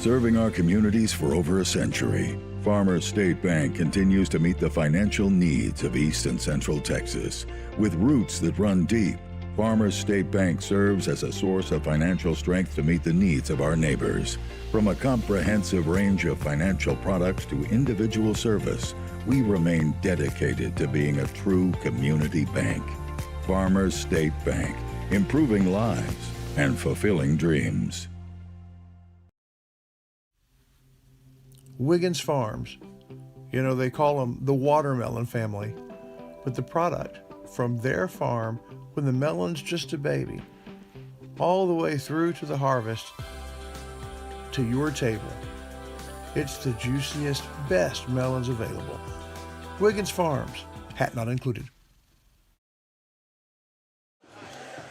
Serving our communities for over a century, Farmers State Bank continues to meet the financial needs of East and Central Texas. With roots that run deep, Farmers State Bank serves as a source of financial strength to meet the needs of our neighbors. From a comprehensive range of financial products to individual service, we remain dedicated to being a true community bank. Farmers State Bank, improving lives and fulfilling dreams. Wiggins Farms. You know, they call them the watermelon family, but the product from their farm when the melon's just a baby, all the way through to the harvest, to your table. It's the juiciest, best melons available. Wiggins Farms, hat not included.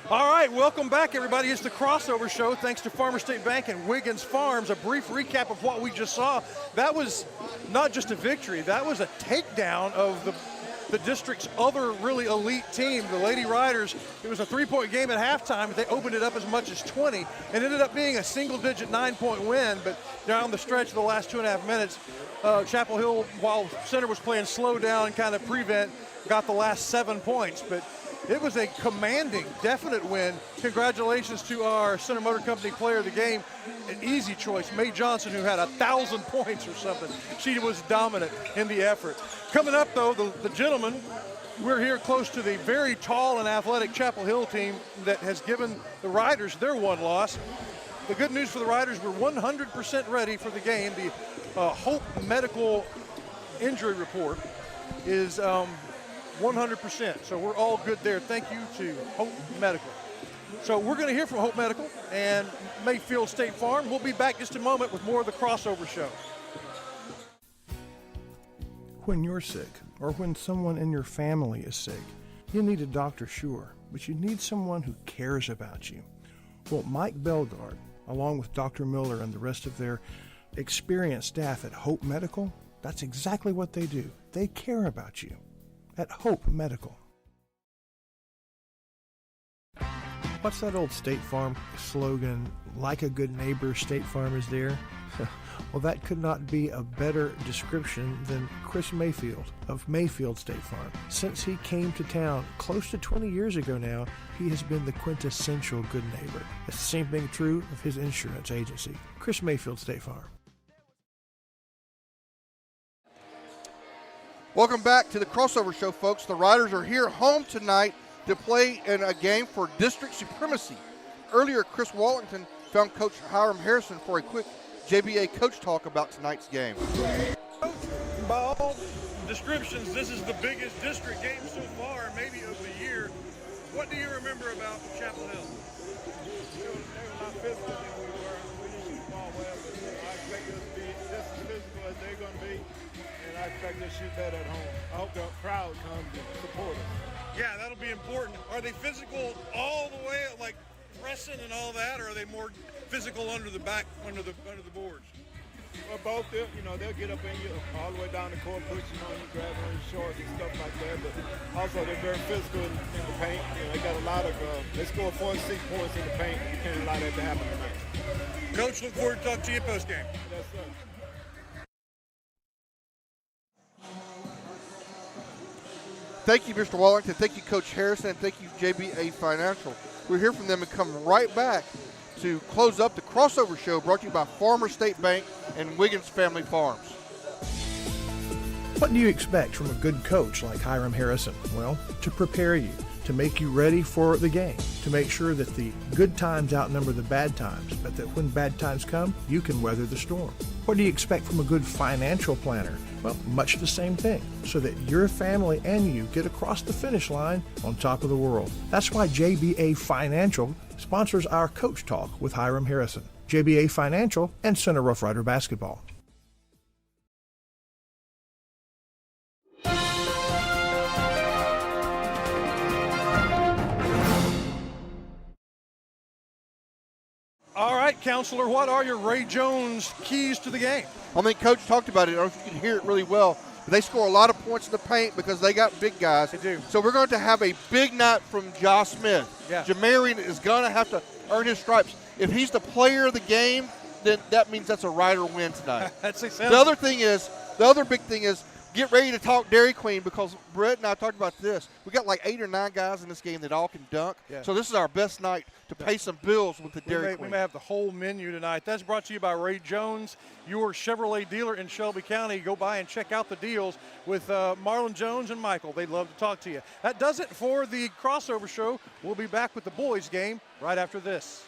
All right, welcome back, everybody. It's the Crossover Show, thanks to Farmers State Bank and Wiggins Farms. A brief recap of what we just saw. That was not just a victory, that was a takedown of the district's other really elite team, the Lady Riders. It was a 3-point game at halftime, but they opened it up as much as 20 and ended up being a single-digit 9-point win. But down the stretch of the last 2.5 minutes, Chapel Hill, while center was playing slow down and kind of prevent, got the last 7 points. But it was a commanding, definite win. Congratulations to our Center Motor Company player of the game, an easy choice, Mae Johnson, who had 1,000 points or something. She was dominant in the effort. Coming up, though, the gentlemen, we're here close to the very tall and athletic Chapel Hill team that has given the Riders their one loss. The good news for the Riders, we're 100% ready for the game. The Hope Medical injury report is 100%, so we're all good there. Thank you to Hope Medical. So we're going to hear from Hope Medical and Mayfield State Farm. We'll be back just a moment with more of the Crossover Show. When you're sick, or when someone in your family is sick, you need a doctor, sure, but you need someone who cares about you. Well, Mike Belgard, along with Dr. Miller and the rest of their experienced staff at Hope Medical, that's exactly what they do. They care about you. At Hope Medical. What's that old State Farm slogan, like a good neighbor, State Farm is there? Well, that could not be a better description than Chris Mayfield of Mayfield State Farm. Since he came to town close to 20 years ago now, he has been the quintessential good neighbor. It's the same thing true of his insurance agency, Chris Mayfield State Farm. Welcome back to the Crossover Show, folks. The Riders are here home tonight to play in a game for district supremacy. Earlier, Chris Wallington found Coach Hiram Harrison for a quick JBA coach talk about tonight's game. By all descriptions, this is the biggest district game so far, maybe of the year. What do you remember about Chapel Hill? They were a lot physical than we were. We didn't shoot the ball well, but I expect us to be just as physical as they're going to be. I expect to shoot that at home. I hope the crowd comes and support us. Yeah, that'll be important. Are they physical all the way, like pressing and all that, or are they more physical under the back, under the boards? Well, both. They'll get up in you all the way down the court, pushing on you, grabbing on your shorts and stuff like that. But also, they're very physical in the paint. They got a lot of. They score 46 points in the paint. You can't allow that to happen tonight. Coach, look forward to talking to you post game. Yes, sir. Thank you, Mr. Wallington. Thank you, Coach Harrison. And thank you, JBA Financial. We'll hear from them and come right back to close up the Crossover Show, brought to you by Farmers State Bank and Wiggins Family Farms. What do you expect from a good coach like Hiram Harrison? Well, to prepare you, to make you ready for the game, to make sure that the good times outnumber the bad times, but that when bad times come, you can weather the storm. What do you expect from a good financial planner? Well, much the same thing, so that your family and you get across the finish line on top of the world. That's why JBA Financial sponsors our Coach Talk with Hiram Harrison. JBA Financial and Center Rough Rider Basketball. All right, Counselor, what are your Ray Jones keys to the game? I mean, Coach talked about it. I don't know if you can hear it really well. But they score a lot of points in the paint because they got big guys. They do. So we're going to have a big night from Josh Smith. Yeah. Jamarian is going to have to earn his stripes. If he's the player of the game, then that means that's a Rider win tonight. That's The other big thing is, get ready to talk Dairy Queen, because Brett and I talked about this. We got like 8 or 9 guys in this game that all can dunk. Yeah. So this is our best night to pay some bills with the Dairy We Queen. may have the whole menu tonight. That's brought to you by Ray Jones, your Chevrolet dealer in Shelby County. Go by and check out the deals with Marlon Jones and Michael. They'd love to talk to you. That does it for the crossover show. We'll be back with the boys game right after this.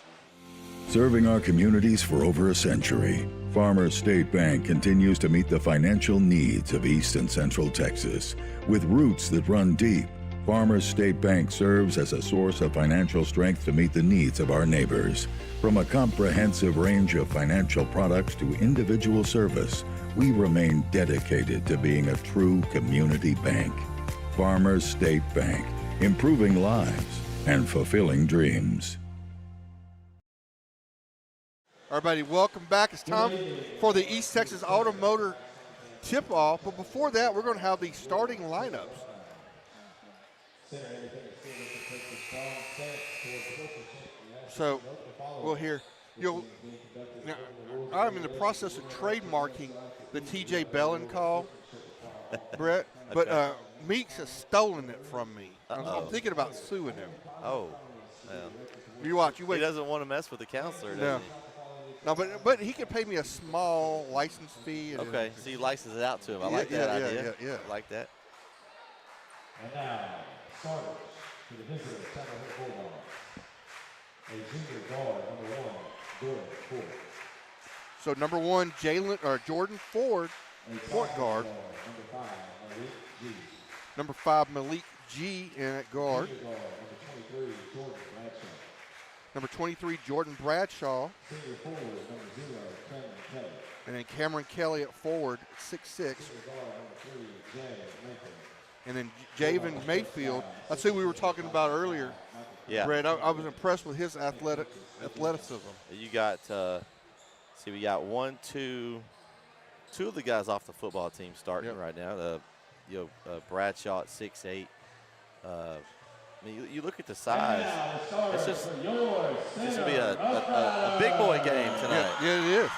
Serving our communities for over a century, Farmers State Bank continues to meet the financial needs of East and Central Texas. With roots that run deep, Farmers State Bank serves as a source of financial strength to meet the needs of our neighbors. From a comprehensive range of financial products to individual service, we remain dedicated to being a true community bank. Farmers State Bank, improving lives and fulfilling dreams. Everybody, welcome back. It's time for the East Texas Automotor tip-off. But before that, we're going to have the starting lineups. So we'll hear. Now, I'm in the process of trademarking the T.J. Bellin call, Brett. But Meeks has stolen it from me. I'm thinking about suing him. Oh, well. You watch. You wait. He doesn't want to mess with the counselor, does he? No, but he could pay me a small license fee. Okay, so you license it out to him. I like that idea. Yeah. I like that. And now, starters to the visitor Chapel Hill Bulldogs. A junior guard, number 1, Jordan Ford. So number 1, Jordan Ford, point guard. Number 5, Malik G in at guard. Number 23, Jordan Bradshaw. And then Cameron Kelly at forward, 6'6". And then Javen Mayfield. That's who we were talking about earlier. Yeah. Brett, I was impressed with his athleticism. You got, we got two of the guys off the football team starting right now. Bradshaw at 6'8". You look at the size. It's just going to be a big boy game tonight. Yeah, it is.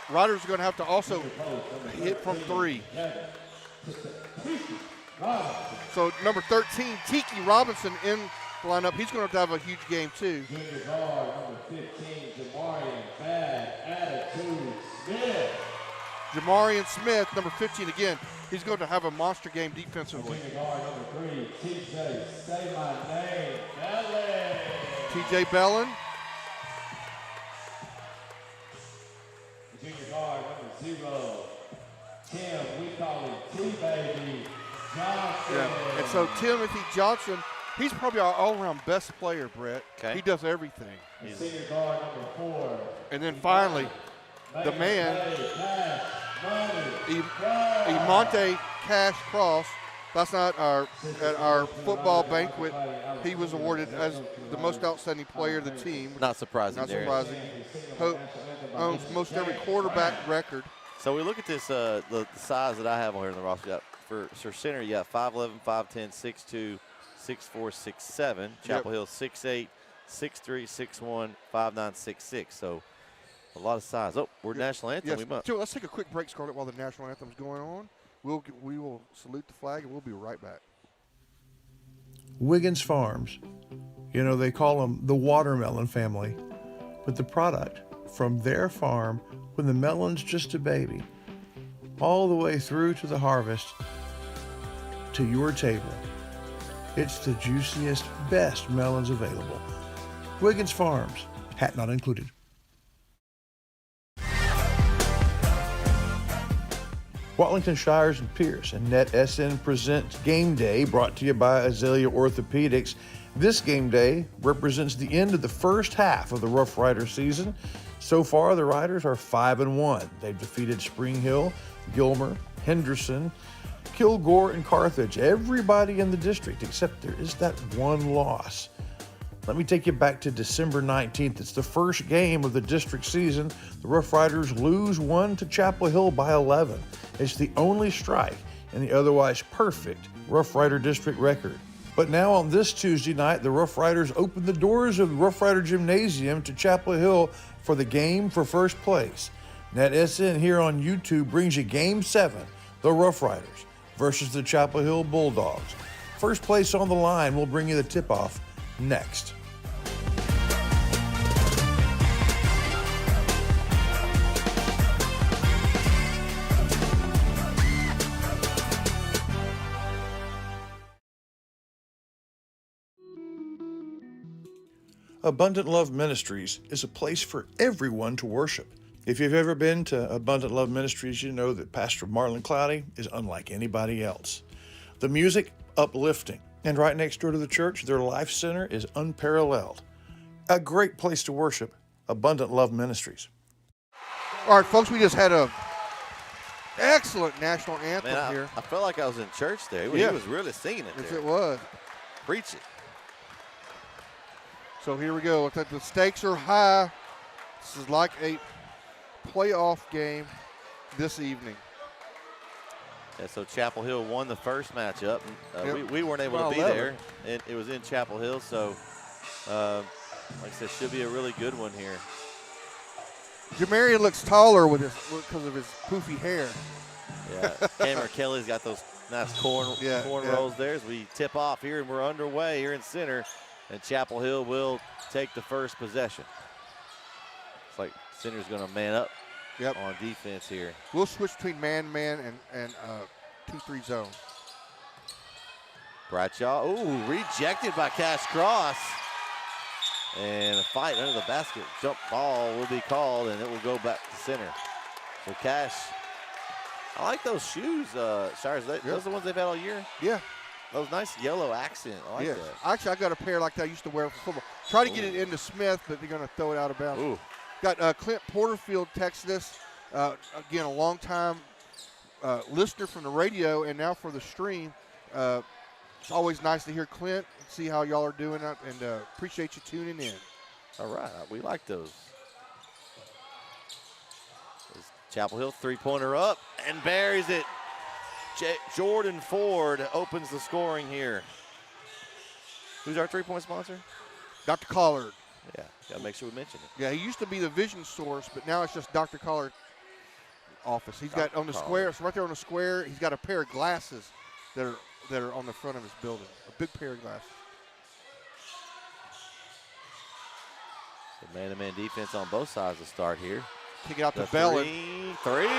Riders are going to have to also hit from 3. So number 13, Tiki Robinson in lineup. He's going to have a huge game too. Junior guard, number 15, Jamarian Bad Attitude Smith. Jamarian Smith, number 15 again. He's going to have a monster game defensively. Junior guard, number 3, TJ, say my name, Bellin. TJ Bellin. Junior guard, number 0, Tim, we call him T-Baby Johnson. Yeah. And so Timothy Johnson, he's probably our all-around best player, Brett. Okay. He does everything. Senior guard, number 4. And then finally, the man, Emonte Cash Cross. Last night at our football banquet, he was awarded as the most outstanding player of the team. Not surprising. Not surprising. Owns most every quarterback record. So we look at this, the size that I have on here in the roster. For center, you got 5'11", 5'10", 6'2", 6'4", 6'7". Chapel Hill 6'8", 6'3", 6'1", 5'9", 6'6". So a lot of size. Oh, we're national anthem. Yes. Joe, let's take a quick break, Scarlett, while the national anthem's going on. We will salute the flag, and we'll be right back. Wiggins Farms. You know, they call them the watermelon family. But the product from their farm, when the melon's just a baby, all the way through to the harvest, to your table. It's the juiciest, best melons available. Wiggins Farms, hat not included. Watlington Shires and Pierce and NetSN presents Game Day, brought to you by Azalea Orthopedics. This game day represents the end of the first half of the Rough Rider season. So far, the Riders are 5-1. They've defeated Spring Hill, Gilmer, Henderson, Kilgore, and Carthage. Everybody in the district, except there is that one loss. Let me take you back to December 19th. It's the first game of the district season. The Rough Riders lose 1 to Chapel Hill by 11. It's the only strike in the otherwise perfect Rough Rider district record. But now on this Tuesday night, the Rough Riders open the doors of the Rough Rider Gymnasium to Chapel Hill for the game for first place. NetSN here on YouTube brings you Game 7, the Rough Riders versus the Chapel Hill Bulldogs. First place on the line. We'll bring you the tip-off next. Abundant Love Ministries is a place for everyone to worship. If you've ever been to Abundant Love Ministries, you know that Pastor Marlon Cloudy is unlike anybody else. The music, uplifting. And right next door to the church, their life center is unparalleled. A great place to worship, Abundant Love Ministries. All right, folks, we just had a excellent national anthem here. I felt like I was in church there. Yeah. He was really singing it Yes, there. it was. Preach it. So here we go. Looks like the stakes are high. This is like a playoff game this evening. Yeah, so Chapel Hill won the first matchup. Yep. We weren't able Well, to be 11. there, and it was in Chapel Hill. So, like I said, should be a really good one here. Jamarian looks taller with because of his poofy hair. Yeah, Cameron Kelly's got those nice corn rolls there as we tip off here, and we're underway here in center. And Chapel Hill will take the first possession. It's like center's going to man up on defense here. We'll switch between man-man and 2-3 zone. Bradshaw, rejected by Cash Cross. And a fight under the basket. Jump ball will be called, and it will go back to center. So Cash, I like those shoes, Shires. Those are the ones they've had all year? Yeah. Those nice yellow accent. I like that. Actually, I got a pair like that I used to wear for football. Try to get it into Smith, but they're going to throw it out of bounds. Ooh. Got Clint Porterfield texted us. Again, a long-time listener from the radio and now for the stream. It's always nice to hear Clint and see how y'all are doing, and appreciate you tuning in. All right. We like those. Chapel Hill three-pointer up and buries it. Jordan Ford opens the scoring here. Who's our three-point sponsor? Dr. Collard. Yeah, got to make sure we mention it. Yeah, he used to be the Vision Source, but now it's just Dr. Collard office. He's got on the square, so right there on the square, he's got a pair of glasses that are on the front of his building. A big pair of glasses. The man-to-man defense on both sides to start here. Kick it out to Bellin. Three.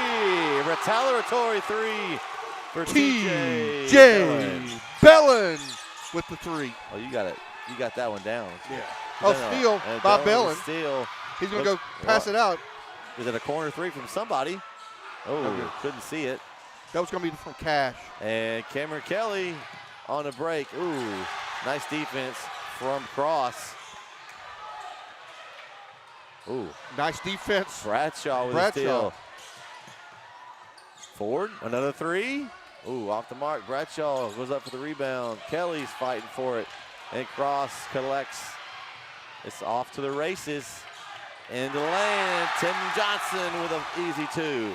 Retaliatory three for TJ Bellin with the three. Oh, you got it. You got that one down. Yeah. Steal by Bellin. Steal. He's going to go pass it out. Is it a corner three from somebody? Oh, couldn't see it. That was going to be from Cash. And Cameron Kelly on a break. Ooh, nice defense from Cross. Ooh. Nice defense. Bradshaw with a steal. Ford, another three. Ooh, off the mark. Bradshaw goes up for the rebound. Kelly's fighting for it. And Cross collects. It's off to the races. Into the lane. Tim Johnson with an easy two.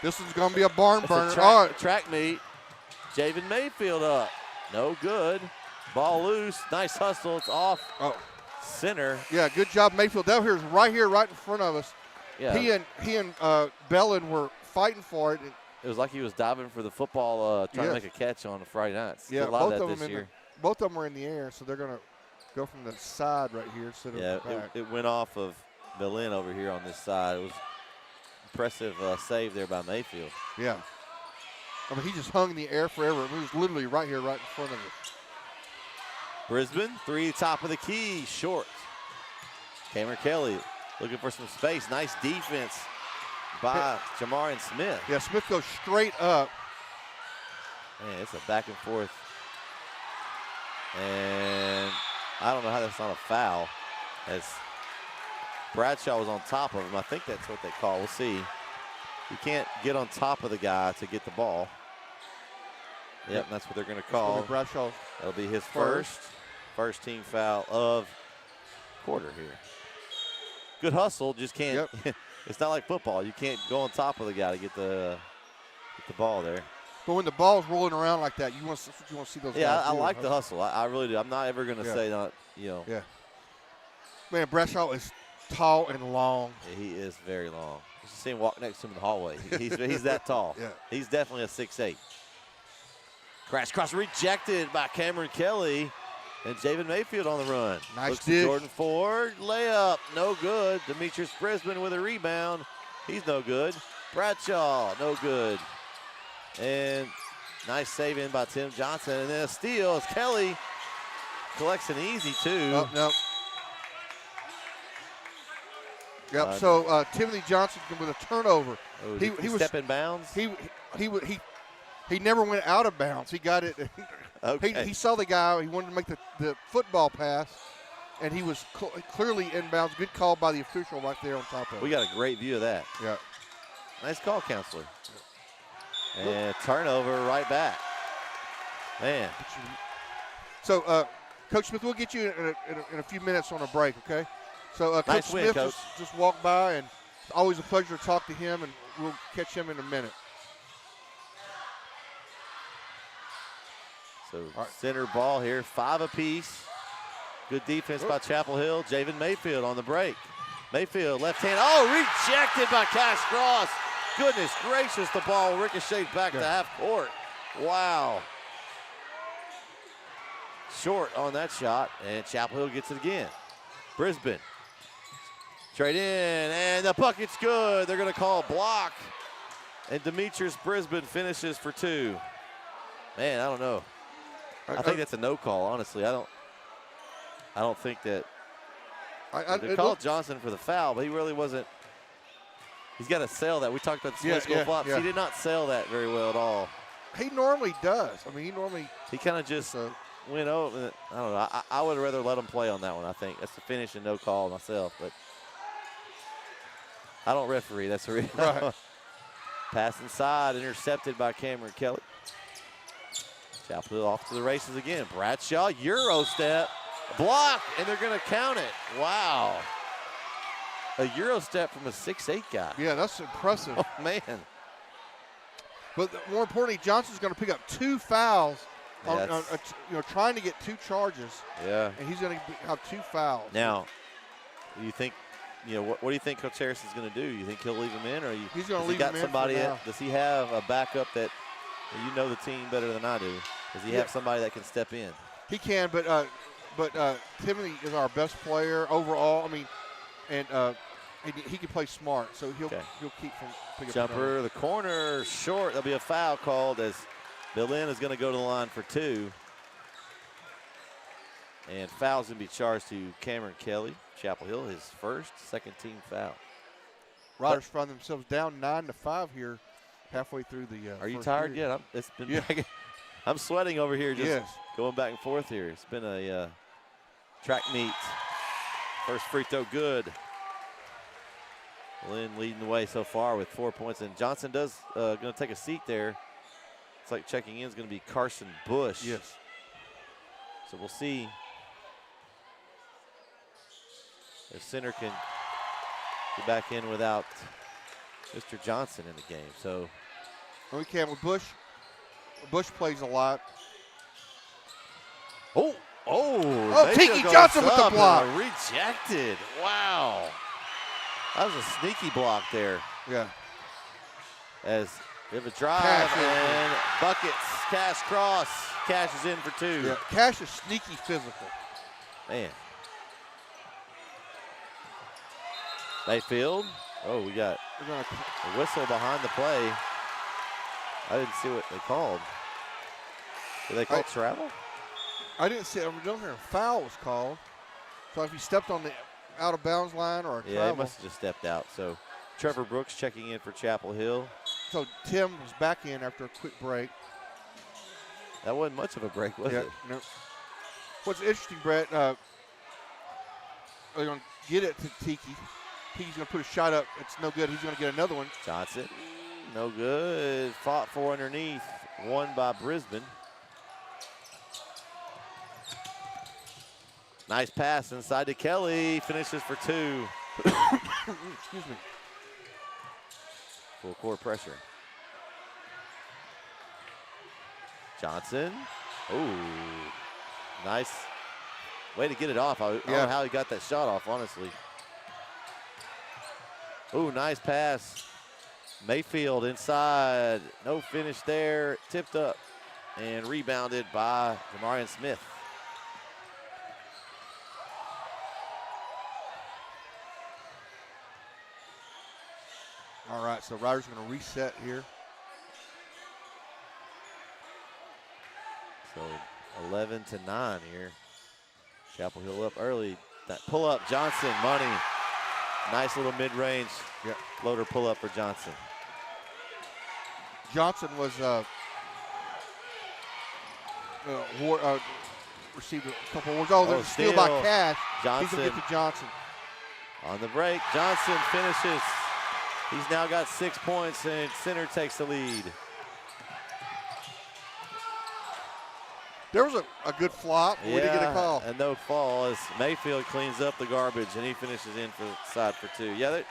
This is going to be a barn burner. Track meet. Javen Mayfield up. No good. Ball loose. Nice hustle. It's off. Center. Yeah, good job, Mayfield. That here's right in front of us. Yeah. He and Bellin were fighting for it. It was like he was diving for the football, trying to make a catch on Friday nights. Yeah, a lot of that this year. Both of them were in the air, so they're going to go from the side right here instead of the back. It went off of Bellin over here on this side. It was impressive save there by Mayfield. Yeah. I mean, he just hung in the air forever. It was literally right here, right in front of us. Brisbane, three, top of the key, short. Cameron Kelly looking for some space. Nice defense by Jamarian Smith. Yeah, Smith goes straight up. Man, it's a back and forth. And I don't know how that's not a foul, as Bradshaw was on top of him. I think that's what they call. We'll see. You can't get on top of the guy to get the ball. Yep, and that's what they're going to call. Bradshaw. That'll be his first team foul of quarter here. Good hustle, just can't. Yep. It's not like football. You can't go on top of the guy to get the ball there. But when the ball's rolling around like that, you want to see those guys. Yeah, I like the hustle. I really do. I'm not ever going to say not, Yeah. Man, Bradshaw is tall and long. Yeah, he is very long. You should see him walk next to him in the hallway. He's that tall. Yeah. He's definitely a 6'8". Crash cross rejected by Cameron Kelly. And Javen Mayfield on the run. Nice Looks dish. to Jordan Ford. Layup. No good. Demetrius Brisbane with a rebound. He's no good. Bradshaw. No good. And nice save in by Tim Johnson. And then a steal as Kelly collects an easy two. Oh, no. Yep. So Timothy Johnson with a turnover. Oh, he was step in bounds. He never went out of bounds. He got it. Okay. He saw the guy. He wanted to make the football pass, and he was clearly in bounds. Good call by the official right there on top of it. We got a great view of that. Yeah. Nice call, counselor. And turnover right back. Man. So, Coach Smith, we'll get you in a few minutes on a break, okay? So, Coach Nice win, Smith Coach. just walked by, and it's always a pleasure to talk to him, and we'll catch him in a minute. So center ball here, 5 apiece. Good defense by Chapel Hill. Javen Mayfield on the break. Mayfield left hand. Oh, rejected by Cash Cross. Goodness gracious, the ball ricocheted back to half court. Wow. Short on that shot, and Chapel Hill gets it again. Brisbane. Straight in, and the bucket's good. They're going to call a block. And Demetrius Brisbane finishes for 2. Man, I don't know. I think that's a no call, honestly. I don't think that they called Johnson for the foul, but he really wasn't. He's got to sell that. We talked about the split school flops. Yeah. He did not sell that very well at all. He normally does. I mean, he kind of just went over. I don't know. I would rather let him play on that one. I think that's the finish and no call myself, but I don't referee. That's the reason. Right. Pass inside, intercepted by Cameron Kelly. Chapel Hill off to the races again. Bradshaw, Euro step, block, and they're going to count it. Wow. A Euro step from a 6'8" guy. Yeah, that's impressive. Oh, man. But more importantly, Johnson's going to pick up 2 fouls, Yeah, trying to get 2 charges. Yeah. And he's going to have 2 fouls. Now, do you think, what do you think Coach Harrison's going to do? You think he'll leave him in, or he's going to leave got him somebody in for now. Does he have a backup that you know the team better than I do? Does he have somebody that can step in? He can, but Timothy is our best player overall. I mean, and he can play smart, so he'll keep from picking up Jumper, the corner, short. There'll be a foul called as Bill Lynn is going to go to the line for 2. And foul's going to be charged to Cameron Kelly. Chapel Hill, his second team foul. Riders find themselves down 9-5 here, halfway through the. Are you first tired period. yet? It's been. I'm sweating over here, just Yes. going back and forth here. It's been a track meet. First free throw, good. Lynn leading the way so far with 4 points, and Johnson does going to take a seat there. It's like checking in is going to be Carson Bush. Yes. So we'll see if center can get back in without Mr. Johnson in the game. So we can with Bush. Bush plays a lot. Mayfield Tiki goes Johnson with the up and block. Rejected. Wow. That was a sneaky block there. Yeah. As we have a drive Cash and buckets. Cash cross. Cash is in for 2. Yeah. Cash is sneaky physical. Man. Mayfield. Oh, we got a whistle behind the play. I didn't see what they called. Did they call travel? I didn't see it. I don't hear a foul was called. So if he stepped on the out of bounds line or a Yeah, travel. he must have just stepped out. So Trevor Brooks checking in for Chapel Hill. So Tim was back in after a quick break. That wasn't much of a break, was it? No. What's interesting, Brett, they're going to get it to Tiki. Tiki's going to put a shot up. It's no good. He's going to get another one. Johnson, no good. Fought for underneath. Won by Brisbane. Nice pass inside to Kelly. Finishes for 2. Excuse me. Full court pressure. Johnson. Ooh. Nice way to get it off. I don't know how he got that shot off, honestly. Ooh, nice pass. Mayfield inside. No finish there. Tipped up and rebounded by Jamarian Smith. All right, so Riders going to reset here. So 11-9 here. Chapel Hill up early. That pull up, Johnson, money. Nice little mid-range floater pull up for Johnson. Johnson was received a couple awards. Oh, there's a steal by Cash. Johnson. He's going to get to Johnson. On the break, Johnson finishes. He's now got 6 points, and Center takes the lead. There was a good flop. We didn't get a call. And no fall as Mayfield cleans up the garbage, and he finishes in for side for 2. Yeah,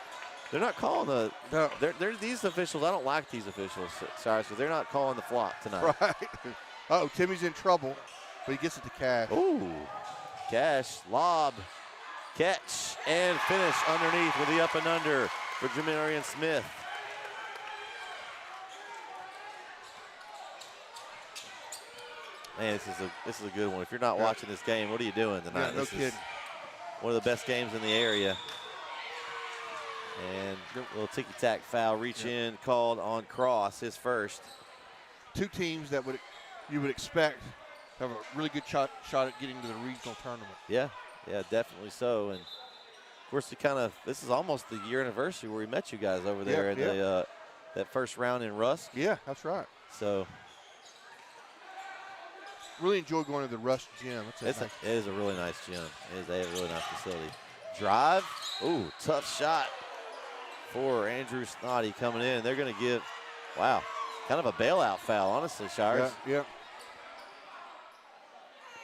they're not calling the. No. They're these officials. I don't like these officials, sorry, so they're not calling the flop tonight. Right. Uh-oh, Timmy's in trouble, but he gets it to Cash. Ooh, Cash, lob, catch, and finish underneath with the up and under for Jamarian Smith. Man, this is a good one. If you're not watching this game, what are you doing tonight? Yeah, no kidding. Is one of the best games in the area. And a little ticky-tack foul, reach in, called on Cross, his first. Two teams that you would expect have a really good shot at getting to the regional tournament. Yeah, definitely so. And of course, this is almost the year anniversary where we met you guys over there in the that first round in Rusk. Yeah, that's right. So really enjoy going to the Rusk gym. It is a really nice gym. They have a really nice facility. Drive. Ooh, tough shot for Andrew Snoddy coming in. They're going to give, wow, kind of a bailout foul, honestly, Shires. Yeah.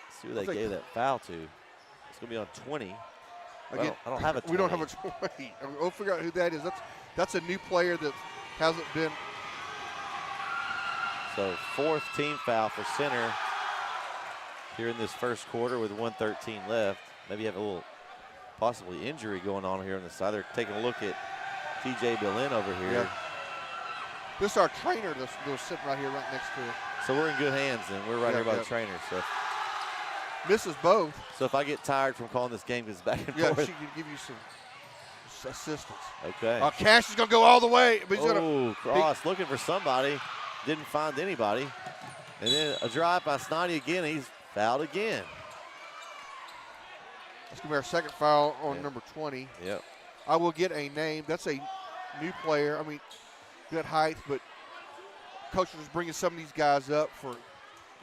Let's see who they gave that foul to. It's going to be on 20. Again, I don't have a 20. We don't have a 20. We'll figure out who that is. That's a new player that hasn't been. So 4th team foul for Center here in this first quarter with 1:13 left. Maybe have a little possibly injury going on here on the side. They're taking a look at TJ Billin over here. Yeah. This is our trainer that's sitting right here right next to it. So we're in good hands then. We're right here by the trainer. So misses both. So if I get tired from calling this game, it's back and forth. Yeah, she can give you some assistance. Okay. Cash is going to go all the way. But he's Cross looking for somebody. Didn't find anybody. And then a drive by Snoddy again. He's fouled again. That's going to be our second foul on number 20. Yep. I will get a name. That's a new player. I mean, good height, but coach is bringing some of these guys up for,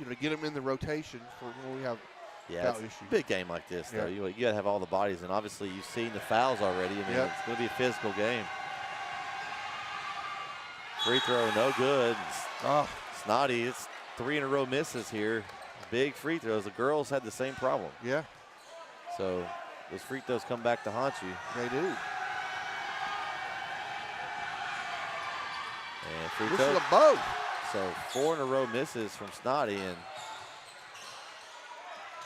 to get them in the rotation for when we have foul issues. A big game like this, though. You got to have all the bodies, and obviously you've seen the fouls already. I mean, it's going to be a physical game. Free throw, no good. Snoddy, it's 3 in a row misses here. Big free throws. The girls had the same problem. Yeah. So those free throws come back to haunt you. They do. And free this throw. is a both. So 4 in a row misses from Snoddy, and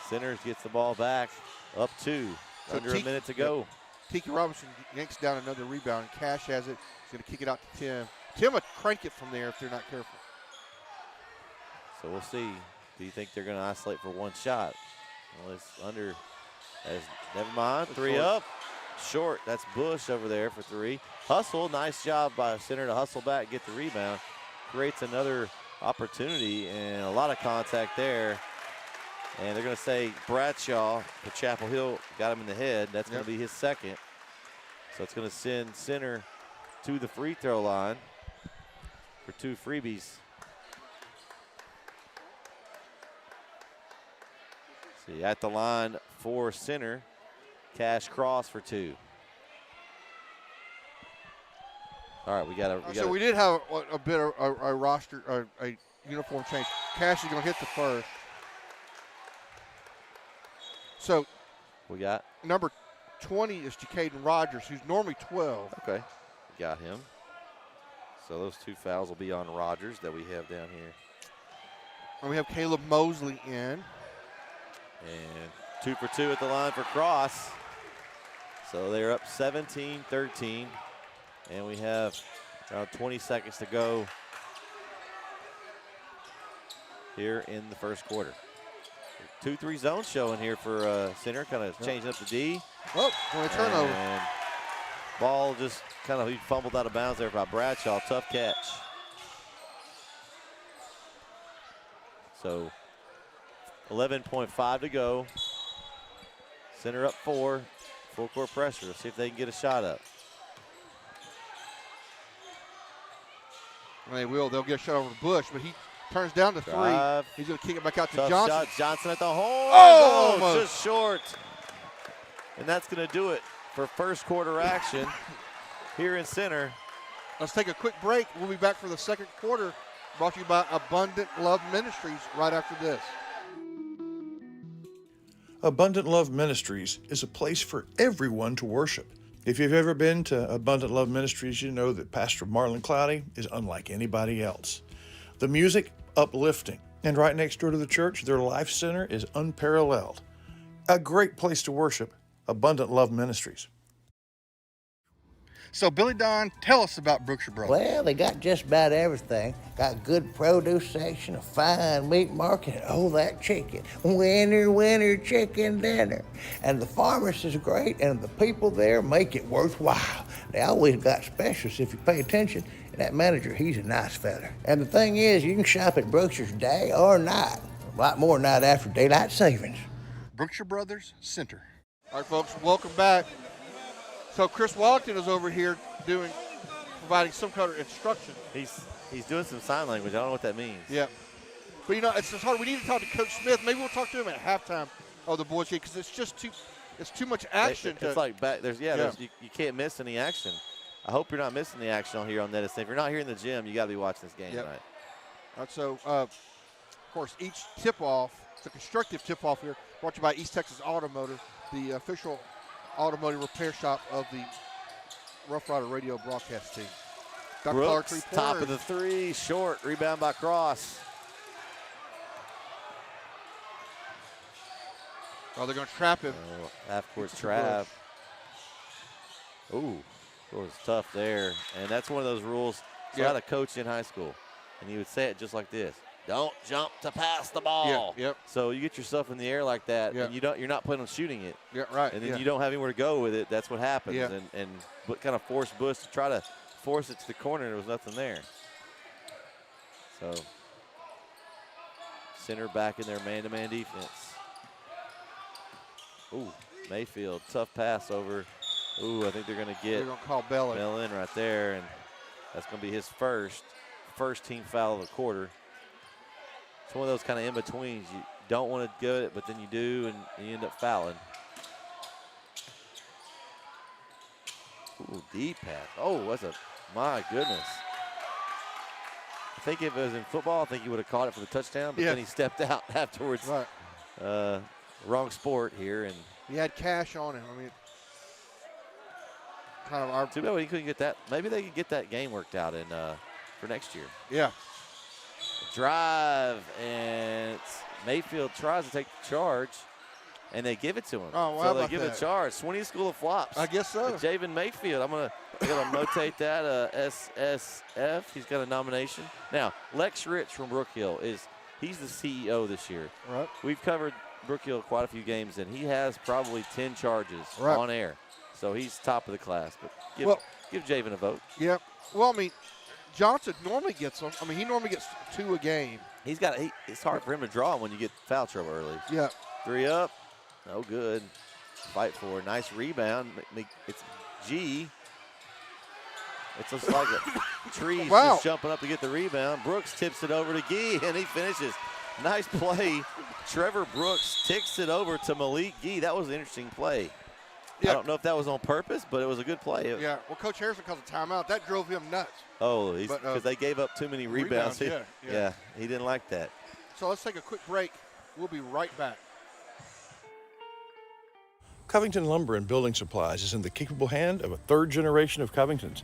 Centers gets the ball back, up 2, under a minute to go. Tiki Robinson yanks down another rebound. Cash has it. He's going to kick it out to Tim. Tim will crank it from there if they're not careful. So we'll see. Do you think they're going to isolate for one shot? Well, it's under. Never mind. 3 up. Short. That's Bush over there for 3. Hustle. Nice job by Center to hustle back, get the rebound. Creates another opportunity and a lot of contact there. And they're going to say Bradshaw for Chapel Hill got him in the head. That's going to be his second. So it's going to send Center to the free throw line for 2 freebies. See, at the line for Center, Cash Cross for 2. All right, we got. So we did have a bit of a roster, a uniform change. Cash is going to hit the first. So we got number 20 is Jacaden Rogers, who's normally 12. Okay, got him. So those 2 fouls will be on Rogers that we have down here. And we have Caleb Mosley in. And 2 for 2 at the line for Cross. So they're up 17-13. And we have around 20 seconds to go here in the first quarter. 2-3 zone showing here for Center, kind of changing up the D. Oh, a turnover. And ball just kind of, he fumbled out of bounds there by Bradshaw. Tough catch. So 11.5 to go. Center up 4. Full court pressure. Let's see if they can get a shot up. They will. They'll get a shot over to Bush, but he turns down to 3. Drive. He's going to kick it back out to Tough Johnson. shot. Johnson at the hole. Oh, almost. Just short. And that's going to do it for first quarter action here in Center. Let's take a quick break. We'll be back for the second quarter, brought to you by Abundant Love Ministries right after this. Abundant Love Ministries is a place for everyone to worship. If you've ever been to Abundant Love Ministries, you know that Pastor Marlon Cloudy is unlike anybody else. The music, uplifting. And right next door to the church, their life center is unparalleled. A great place to worship, Abundant Love Ministries. So, Billy Don, tell us about Brookshire Brothers. Well, they got just about everything. Got good produce section, a fine meat market, and oh, that chicken. Winner, chicken dinner. And the pharmacist is great, and the people there make it worthwhile. They always got specials if you pay attention. And that manager, he's a nice fella. And the thing is, you can shop at Brookshire's day or night. A lot more night after daylight savings. Brookshire Brothers Center. All right, folks, welcome back. So Chris Wallington is over here providing some kind of instruction. He's doing some sign language. I don't know what that means. Yeah. But, you know, it's just hard. We need to talk to Coach Smith. Maybe we'll talk to him at halftime of the boys' game because it's just too much action. It's like back there's you can't miss any action. I hope you're not missing the action here on Nettis. If you're not here in the gym, you got to be watching this game tonight. All right, so, of course, each tip-off, it's a constructive tip-off here, brought to you by East Texas Automotive, the official automotive repair shop of the Rough Rider radio broadcast team. Dr. Brooks, top of the 3, short, rebound by Cross. Oh, they're going to trap him. Half-court trap. Ooh, it was tough there. And that's one of those rules. So I had a coach in high school, and he would say it just like this. Don't jump to pass the ball. Yep. So you get yourself in the air like that, and you're not planning on shooting it. Yeah, right. And then you don't have anywhere to go with it. That's what happens. Yeah. And kind of force Bush to try to force it to the corner. There was nothing there. So Center back in their man-to-man defense. Ooh, Mayfield, tough pass over. Ooh, I think they're going to get call Bell in right there, and that's going to be his first team foul of the quarter. It's one of those kind of in-betweens. You don't want to get it, but then you do, and you end up fouling. Ooh, deep pass. Oh, my goodness. I think if it was in football, I think he would have caught it for the touchdown, but then he stepped out afterwards. Right. Wrong sport here. And he had cash on him. I mean, kind of our. Too bad he couldn't get that. Maybe they could get that game worked out for next year. Yeah. Drive, and Mayfield tries to take the charge, and they give it to him. Oh, wow. So they give it a charge. Sweeney School of Flops. I guess so. Javen Mayfield. I'm going to notate that. SSF. He's got a nomination. Now, Lex Rich from Brook Hill he's the CEO this year. Right. We've covered Brook Hill quite a few games, and he has probably 10 charges on air. So he's top of the class. But give Javen a vote. Yeah. Well, I mean, Johnson normally gets them. I mean, he normally gets 2 a game. It's hard for him to draw when you get foul trouble early. Yeah. 3 up. No good. Fight for a nice rebound. It's G. It's just like a tree just jumping up to get the rebound. Brooks tips it over to Gee, and he finishes. Nice play. Trevor Brooks ticks it over to Malik Gee. That was an interesting play. I don't know if that was on purpose, but it was a good play. Yeah. Well, Coach Harrison calls a timeout. That drove him nuts. Oh, because they gave up too many rebounds. Yeah, he didn't like that. So let's take a quick break. We'll be right back. Covington Lumber and Building Supplies is in the capable hand of a 3rd generation of Covingtons.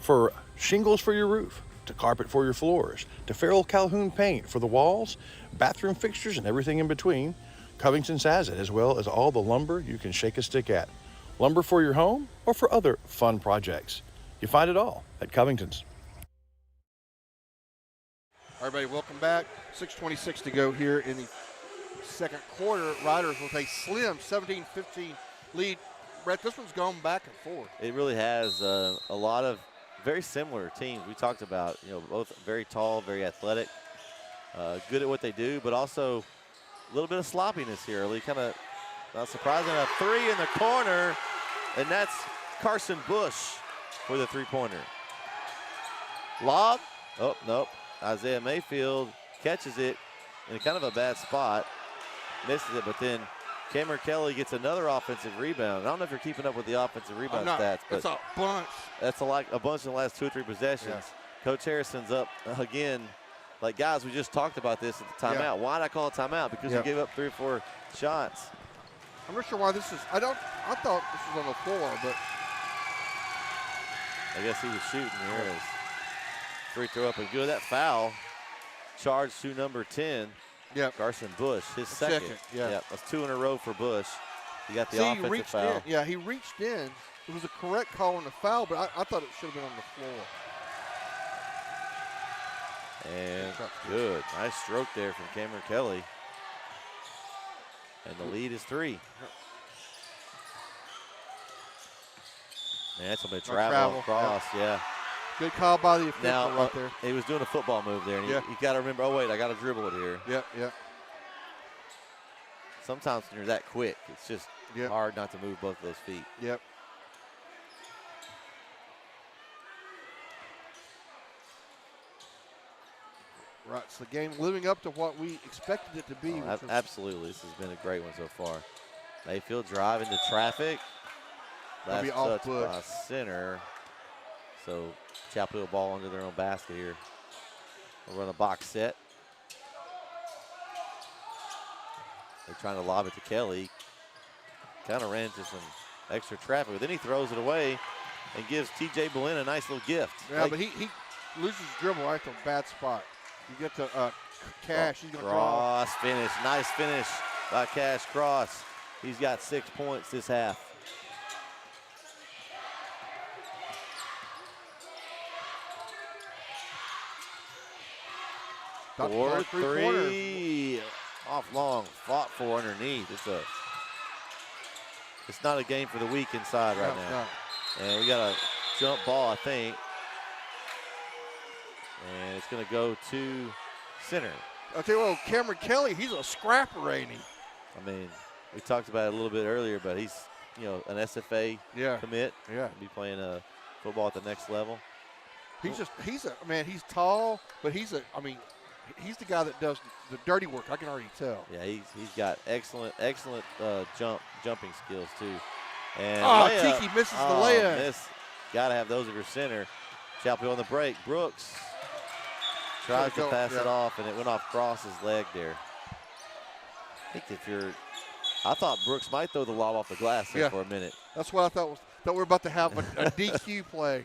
For shingles for your roof, to carpet for your floors, to Farrell Calhoun paint for the walls, bathroom fixtures, and everything in between, Covington's has it, as well as all the lumber you can shake a stick at. Lumber for your home or for other fun projects. You find it all at Covington's. Everybody, welcome back. 6:26 to go here in the second quarter. Riders with a slim 17-15 lead. Brett, this one's gone back and forth. It really has a lot of very similar teams we talked about. Both very tall, very athletic, good at what they do, but also a little bit of sloppiness here early. Kind of not surprising. A three in the corner, and that's Carson Bush for the three-pointer. Lob. Oh, nope. Isaiah Mayfield catches it in kind of a bad spot, misses it, but then Cameron Kelly gets another offensive rebound. I don't know if you're keeping up with the offensive rebound stats, but it's a bunch. That's a bunch in the last 2 or 3 possessions. Yeah. Coach Harrison's up again. Like, guys, we just talked about this at the timeout. Yeah. Why did I call a timeout? Because you gave up 3 or 4 shots. I'm not sure why this is. I thought this was on the floor, but I guess he was shooting here. As free throw up and good. That foul charged to number 10. Yep. Carson Bush, his second. Yeah. That's 2 in a row for Bush. He got the he offensive reached foul. in. Yeah, he reached in. It was a correct call on the foul, but I thought it should have been on the floor. And good. Nice stroke there from Cameron Kelly. And the lead is 3. Man, that's going to be travel across, yeah. Good call by the official Now, right there. he was doing a football move there, and you got to remember, oh, wait, I got to dribble it here. Yeah. Sometimes when you're that quick, it's just hard not to move both of those feet. Yep. Right, so the game living up to what we expected it to be. Absolutely, this has been a great one so far. Mayfield drive into traffic. Last touch by center. So Chapel Hill ball under their own basket here. We'll run a box set. They're trying to lob it to Kelly. Kind of ran into some extra traffic, but then he throws it away and gives T.J. Boleyn a nice little gift. Yeah, but he loses dribble right at a bad spot. You get to Cash. He's going to draw. Cross finish. Nice finish by Cash Cross. He's got 6 points this half. Four, three, off long, fought for underneath. It's not a game for the weak inside right now. No. And we got a jump ball, I think. And it's going to go to center. I'll tell you what, Cameron Kelly, he's a scrapper, ain't he? I mean, we talked about it a little bit earlier, but he's, an SFA commit. Yeah. Be playing football at the next level. He's tall, but he's the guy that does the dirty work. I can already tell. Yeah, he's got excellent jumping skills too. And Tiki misses the layup. Got to have those at your center. Chapel Hill on the break. Brooks tries to pass it off, and it went off Cross's leg there. I thought Brooks might throw the lob off the glass there for a minute. That's what I thought we were about to have a DQ play.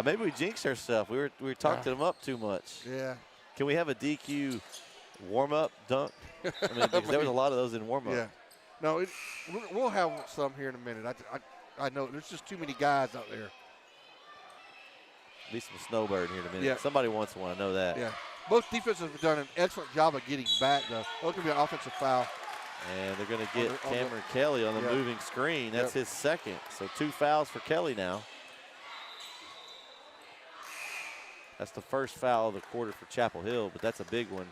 Maybe we jinxed ourselves. We were talking them up too much. Yeah. Can we have a DQ warm-up dunk? Because there was a lot of those in warm-up. Yeah. No, we'll have some here in a minute. I know there's just too many guys out there. Be some snowbird here in a minute. Yeah. Somebody wants one. I know that. Yeah. Both defenses have done an excellent job of getting back, though. Oh, it's going to be an offensive foul. And they're going to get Cameron Kelly on the moving screen. That's his second. So 2 fouls for Kelly now. That's the first foul of the quarter for Chapel Hill, but that's a big one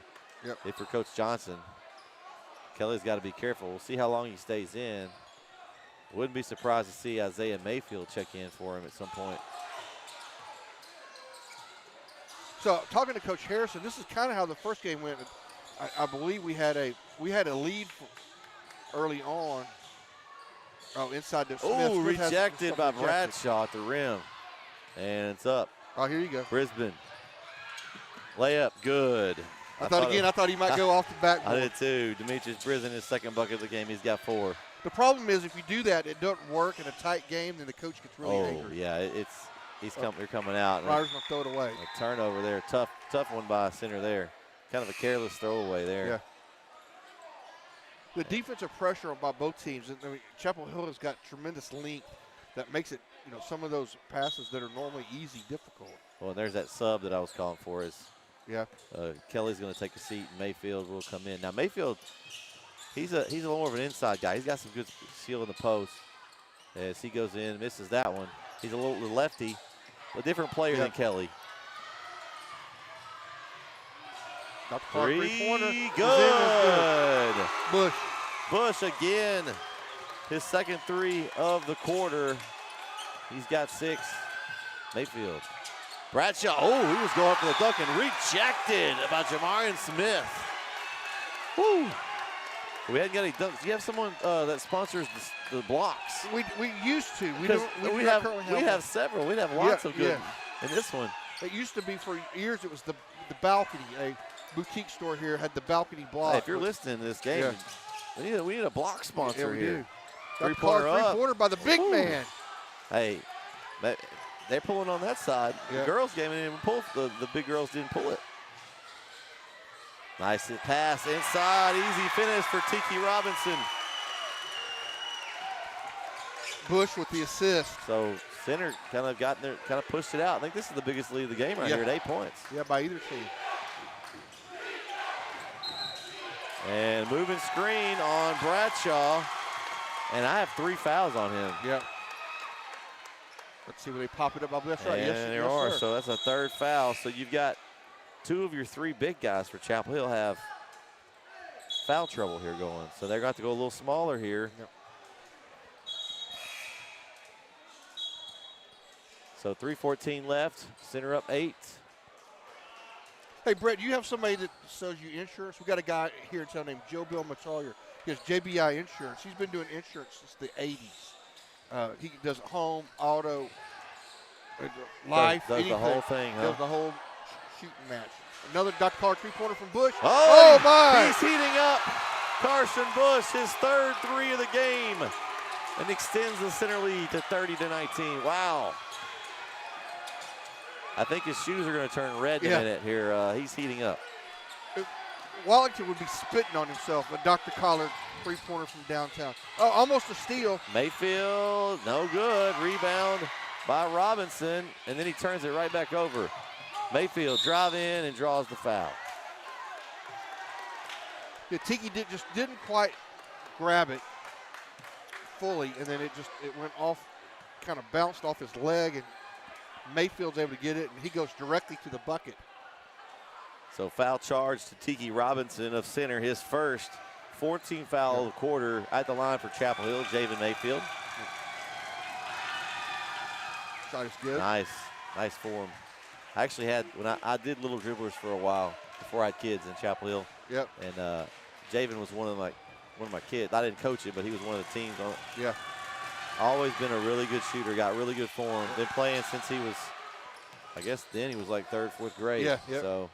if for Coach Johnson. Kelly's got to be careful. We'll see how long he stays in. Wouldn't be surprised to see Isaiah Mayfield check in for him at some point. So talking to Coach Harrison, this is kind of how the first game went. I believe we had a lead early on. Oh, inside the Smith. Oh, rejected by Bradshaw at the rim. And it's up. Oh, here you go. Brisbane. Layup, good. I thought he might go off the backboard. I did too. Demetrius Brisbane, his second bucket of the game. He's got 4. The problem is if you do that, it doesn't work in a tight game, then the coach gets really angry. Yeah, they're coming out. Riders going to throw it away. A turnover there. Tough one by center there. Kind of a careless throwaway there. Yeah. The defensive pressure by both teams. Chapel Hill has got tremendous length that makes it some of those passes that are normally easy, difficult. Well, and there's that sub that I was calling for. Yeah. Kelly's going to take a seat, and Mayfield will come in. Now, Mayfield, he's a little more of an inside guy. He's got some good seal in the post. As he goes in, misses that one. He's a little lefty, a different player than Kelly. Three-pointer. Good. Bush. Bush again. His second three of the quarter. He's got 6. Mayfield. Bradshaw, he was going for the dunk and rejected by Jamarian Smith. Woo. We hadn't got any dunks. Do you have someone that sponsors the blocks? We used to. We have several. We have lots of good. And this one. It used to be for years. It was the balcony. A boutique store here had the balcony block. Hey, if you're listening to this game, we need a block sponsor here. Three-pointer by the big man. Hey, they're pulling on that side. Yeah. The girls game didn't even pull. The big girls didn't pull it. Nice pass inside. Easy finish for Tiki Robinson. Bush with the assist. So Center kind of pushed it out. I think this is the biggest lead of the game right here at 8 points. Yeah, by either team. And moving screen on Bradshaw. And I have 3 fouls on him. Yeah. Let's see when they pop it up. That's right. And Yes, there yes, are. sir. So that's a 3rd foul. So you've got 2 of your 3 big guys for Chapel Hill have foul trouble here going. So they're going to go a little smaller here. Yep. So 3:14 left. Center up 8. Hey, Brett, do you have somebody that sells you insurance? We got a guy here in town named Joe Bill Metallier. He has JBI Insurance. He's been doing insurance since the 80s. He does home, auto, life, does anything. the whole thing, huh? Does the whole shooting match. Another Dr. Clark three-pointer from Bush. Oh, my! He's heating up. Carson Bush, his 3rd 3 of the game, and extends the center lead to 30-19. Wow. I think his shoes are going to turn red in a minute here. He's heating up. Wallington would be spitting on himself, but Dr. Collard, three-pointer from downtown. Oh, almost a steal. Mayfield, no good. Rebound by Robinson, and then he turns it right back over. Mayfield drive in and draws the foul. Yeah, Tiki didn't quite grab it fully, and then it went off, kind of bounced off his leg, and Mayfield's able to get it, and he goes directly to the bucket. So foul charge to Tiki Robinson of center, his first. 14 foul of the quarter at the line for Chapel Hill, Javen Mayfield. Shot is good. Nice form. I actually had, when I did little dribblers for a while before I had kids in Chapel Hill. Yep. And Javen was one of my kids. I didn't coach it, but he was one of the teams on it. Yeah. Always been a really good shooter, got really good form. Been playing since he was, I guess then he was like 3rd, 4th grade. Yeah. So,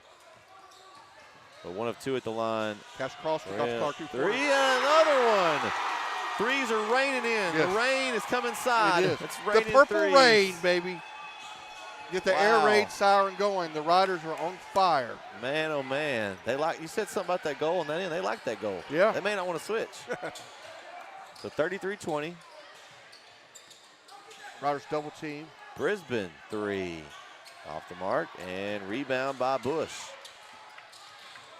but 1 of 2 at the line. Cash cross for Dr. Clark. 3 and another one. Threes are raining in. Yes. The rain is coming inside. It is. It's raining the purple threes. rain, baby. Get the air raid siren going. The Riders are on fire. Man, oh man. You said something about that goal, and they like that goal. Yeah. They may not want to switch. So 33-20. Riders double team. Brisbane 3. Off the mark, and rebound by Bush.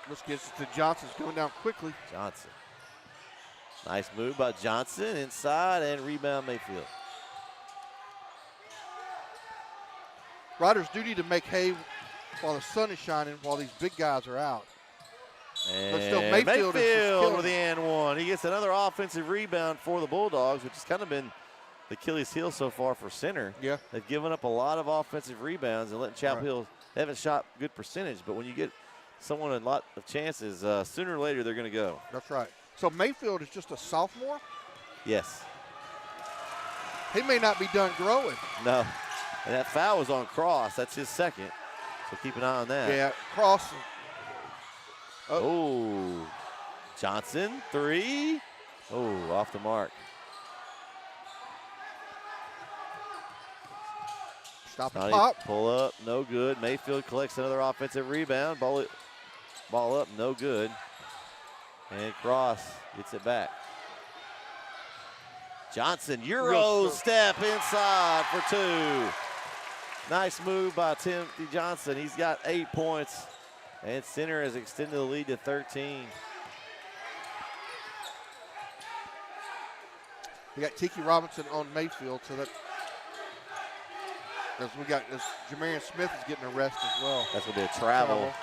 Let's get to Johnson's coming down quickly. Johnson. Nice move by Johnson inside, and rebound Mayfield. Riders do need to make hay while the sun is shining, while these big guys are out. And but still, Mayfield is just killing with the and one. He gets another offensive rebound for the Bulldogs, which has kind of been the Achilles heel so far for center. Yeah. They've given up a lot of offensive rebounds and letting Chapel Hill, they haven't shot good percentage, but when you get someone a lot of chances, sooner or later they're going to go. That's right. So Mayfield is just a sophomore? Yes. He may not be done growing. No. And that foul was on Cross. That's his second. So keep an eye on that. Yeah, Cross. Oh. Johnson, 3. Oh, off the mark. Stop and pop. Pull up, no good. Mayfield collects another offensive rebound. Ball up, no good. And Cross gets it back. Johnson, Euro step inside for 2. Nice move by Timothy Johnson. He's got 8 points, and Center has extended the lead to 13. We got Tiki Robinson on Mayfield, so that as Jamarian Smith is getting a rest as well. That's going to be a travel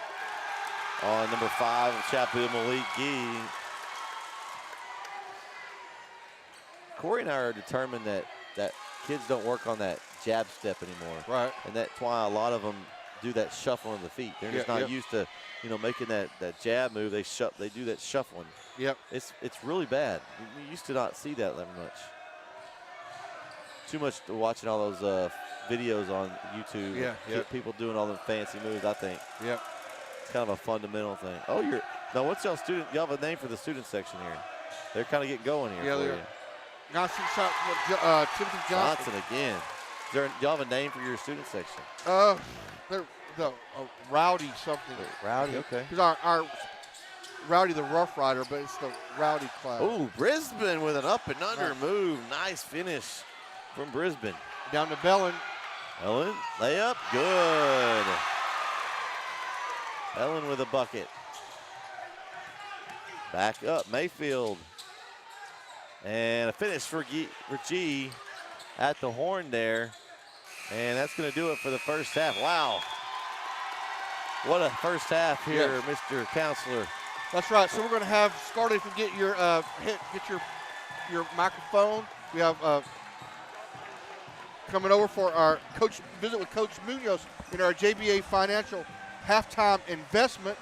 on number 5 of Chapel Hill, Malik Gee. Corey and I are determined that kids don't work on that jab step anymore. Right. And that's why a lot of them do that shuffling of the feet. They're just not used to, making that jab move. They do that shuffling. Yep. It's really bad. We used to not see that much. Too much watching all those videos on YouTube. Yeah. People doing all the fancy moves, I think. Yep. It's kind of a fundamental thing. Oh, now what's y'all student? Y'all have a name for the student section here. They're kind of getting going here. Yeah, for they're. you. Johnson shot Timothy Johnson. Again. Y'all have a name for your student section? They're Rowdy something. Rowdy, okay. Because our Rowdy the Rough Rider, but it's the Rowdy class. Oh, Brisbane with an up and under move. Nice finish from Brisbane. Down to Bellin. Ellen, layup, good. Ellen with a bucket. Back up, Mayfield. And a finish for G at the horn there. And that's going to do it for the first half. Wow. What a first half here, Mr. Counselor. That's right. So we're going to have Scarlett, if you get your microphone. We have coming over for our visit with Coach Munoz in our JBA Financial halftime investment.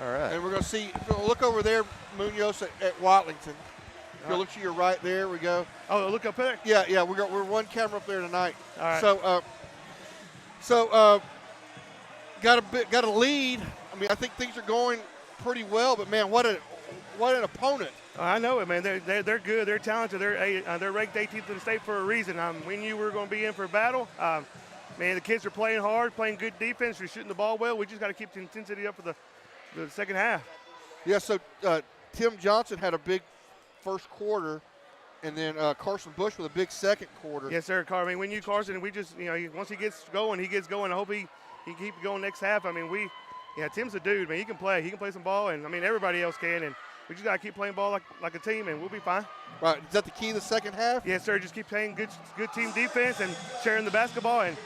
All right. And we're going to see, look over there, Munoz at Watlington. If you look to your right, there we go. Oh, look up there? Yeah, we're one camera up there tonight. All right. So got a lead. I mean, I think things are going pretty well, but man, what an opponent. I know it, man. They're good. They're talented. They're ranked 18th in the state for a reason. We knew we were going to be in for a battle. Man, the kids are playing hard, playing good defense. We're shooting the ball well. We just got to keep the intensity up for the second half. Yeah. So Tim Johnson had a big first quarter, and then Carson Bush with a big second quarter. Yes, sir. I mean, we knew Carson, and we just, once he gets going, he gets going. I hope he can keep going next half. I mean, Tim's a dude, man. He can play. He can play some ball, and I mean, everybody else can. And we just gotta keep playing ball like a team, and we'll be fine. Right. Is that the key to the second half? Yes, sir. Just keep playing good team defense and sharing the basketball and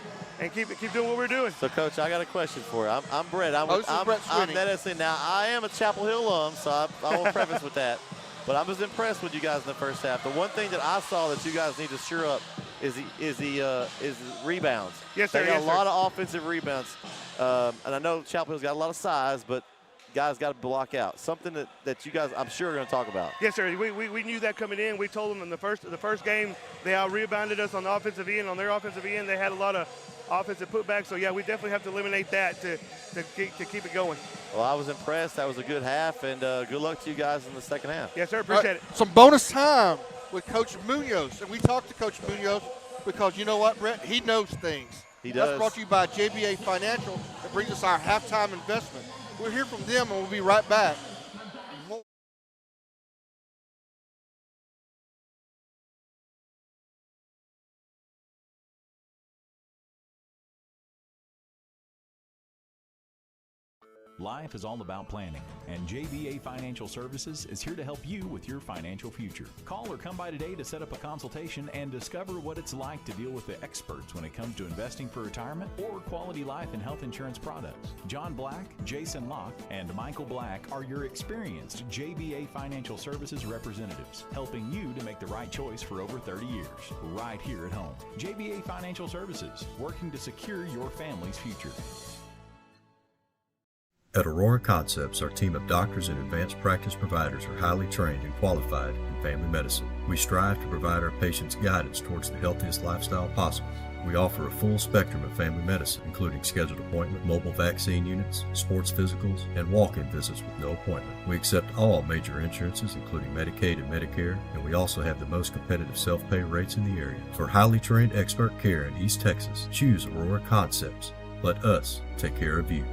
keep doing what we're doing. So, Coach, I got a question for you. I'm Brett. I'm Brett Sweeney. Now, I am a Chapel Hill alum, so I will preface with that. But I was impressed with you guys in the first half. The one thing that I saw that you guys need to shore up is the rebounds. Yes, sir. They got a lot of offensive rebounds, and I know Chapel Hill's got a lot of size, but guys got to block out. Something that you guys, I'm sure, are going to talk about. Yes, sir. We knew that coming in. We told them in the first game they out-rebounded us on the offensive end. On their offensive end, they had a lot of offensive putbacks. So, yeah, we definitely have to eliminate that to keep it going. Well, I was impressed. That was a good half, and good luck to you guys in the second half. Yes, sir. Appreciate it. Some bonus time with Coach Munoz. And we talked to Coach Munoz because you know what, Brett? He knows things. He does. That's brought to you by JBA Financial. That brings us our halftime investment. We'll hear from them, and we'll be right back. Life is all about planning, and JBA Financial Services is here to help you with your financial future. Call or come by today to set up a consultation and discover what it's like to deal with the experts when it comes to investing for retirement or quality life and health insurance products. John Black, Jason Locke, and Michael Black are your experienced JBA Financial Services representatives, helping you to make the right choice for over 30 years, right here at home. JBA Financial Services, working to secure your family's future. At Aurora Concepts, our team of doctors and advanced practice providers are highly trained and qualified in family medicine. We strive to provide our patients guidance towards the healthiest lifestyle possible. We offer a full spectrum of family medicine, including scheduled appointment, mobile vaccine units, sports physicals, and walk-in visits with no appointment. We accept all major insurances, including Medicaid and Medicare, and we also have the most competitive self-pay rates in the area. For highly trained expert care in East Texas, choose Aurora Concepts. Let us take care of you.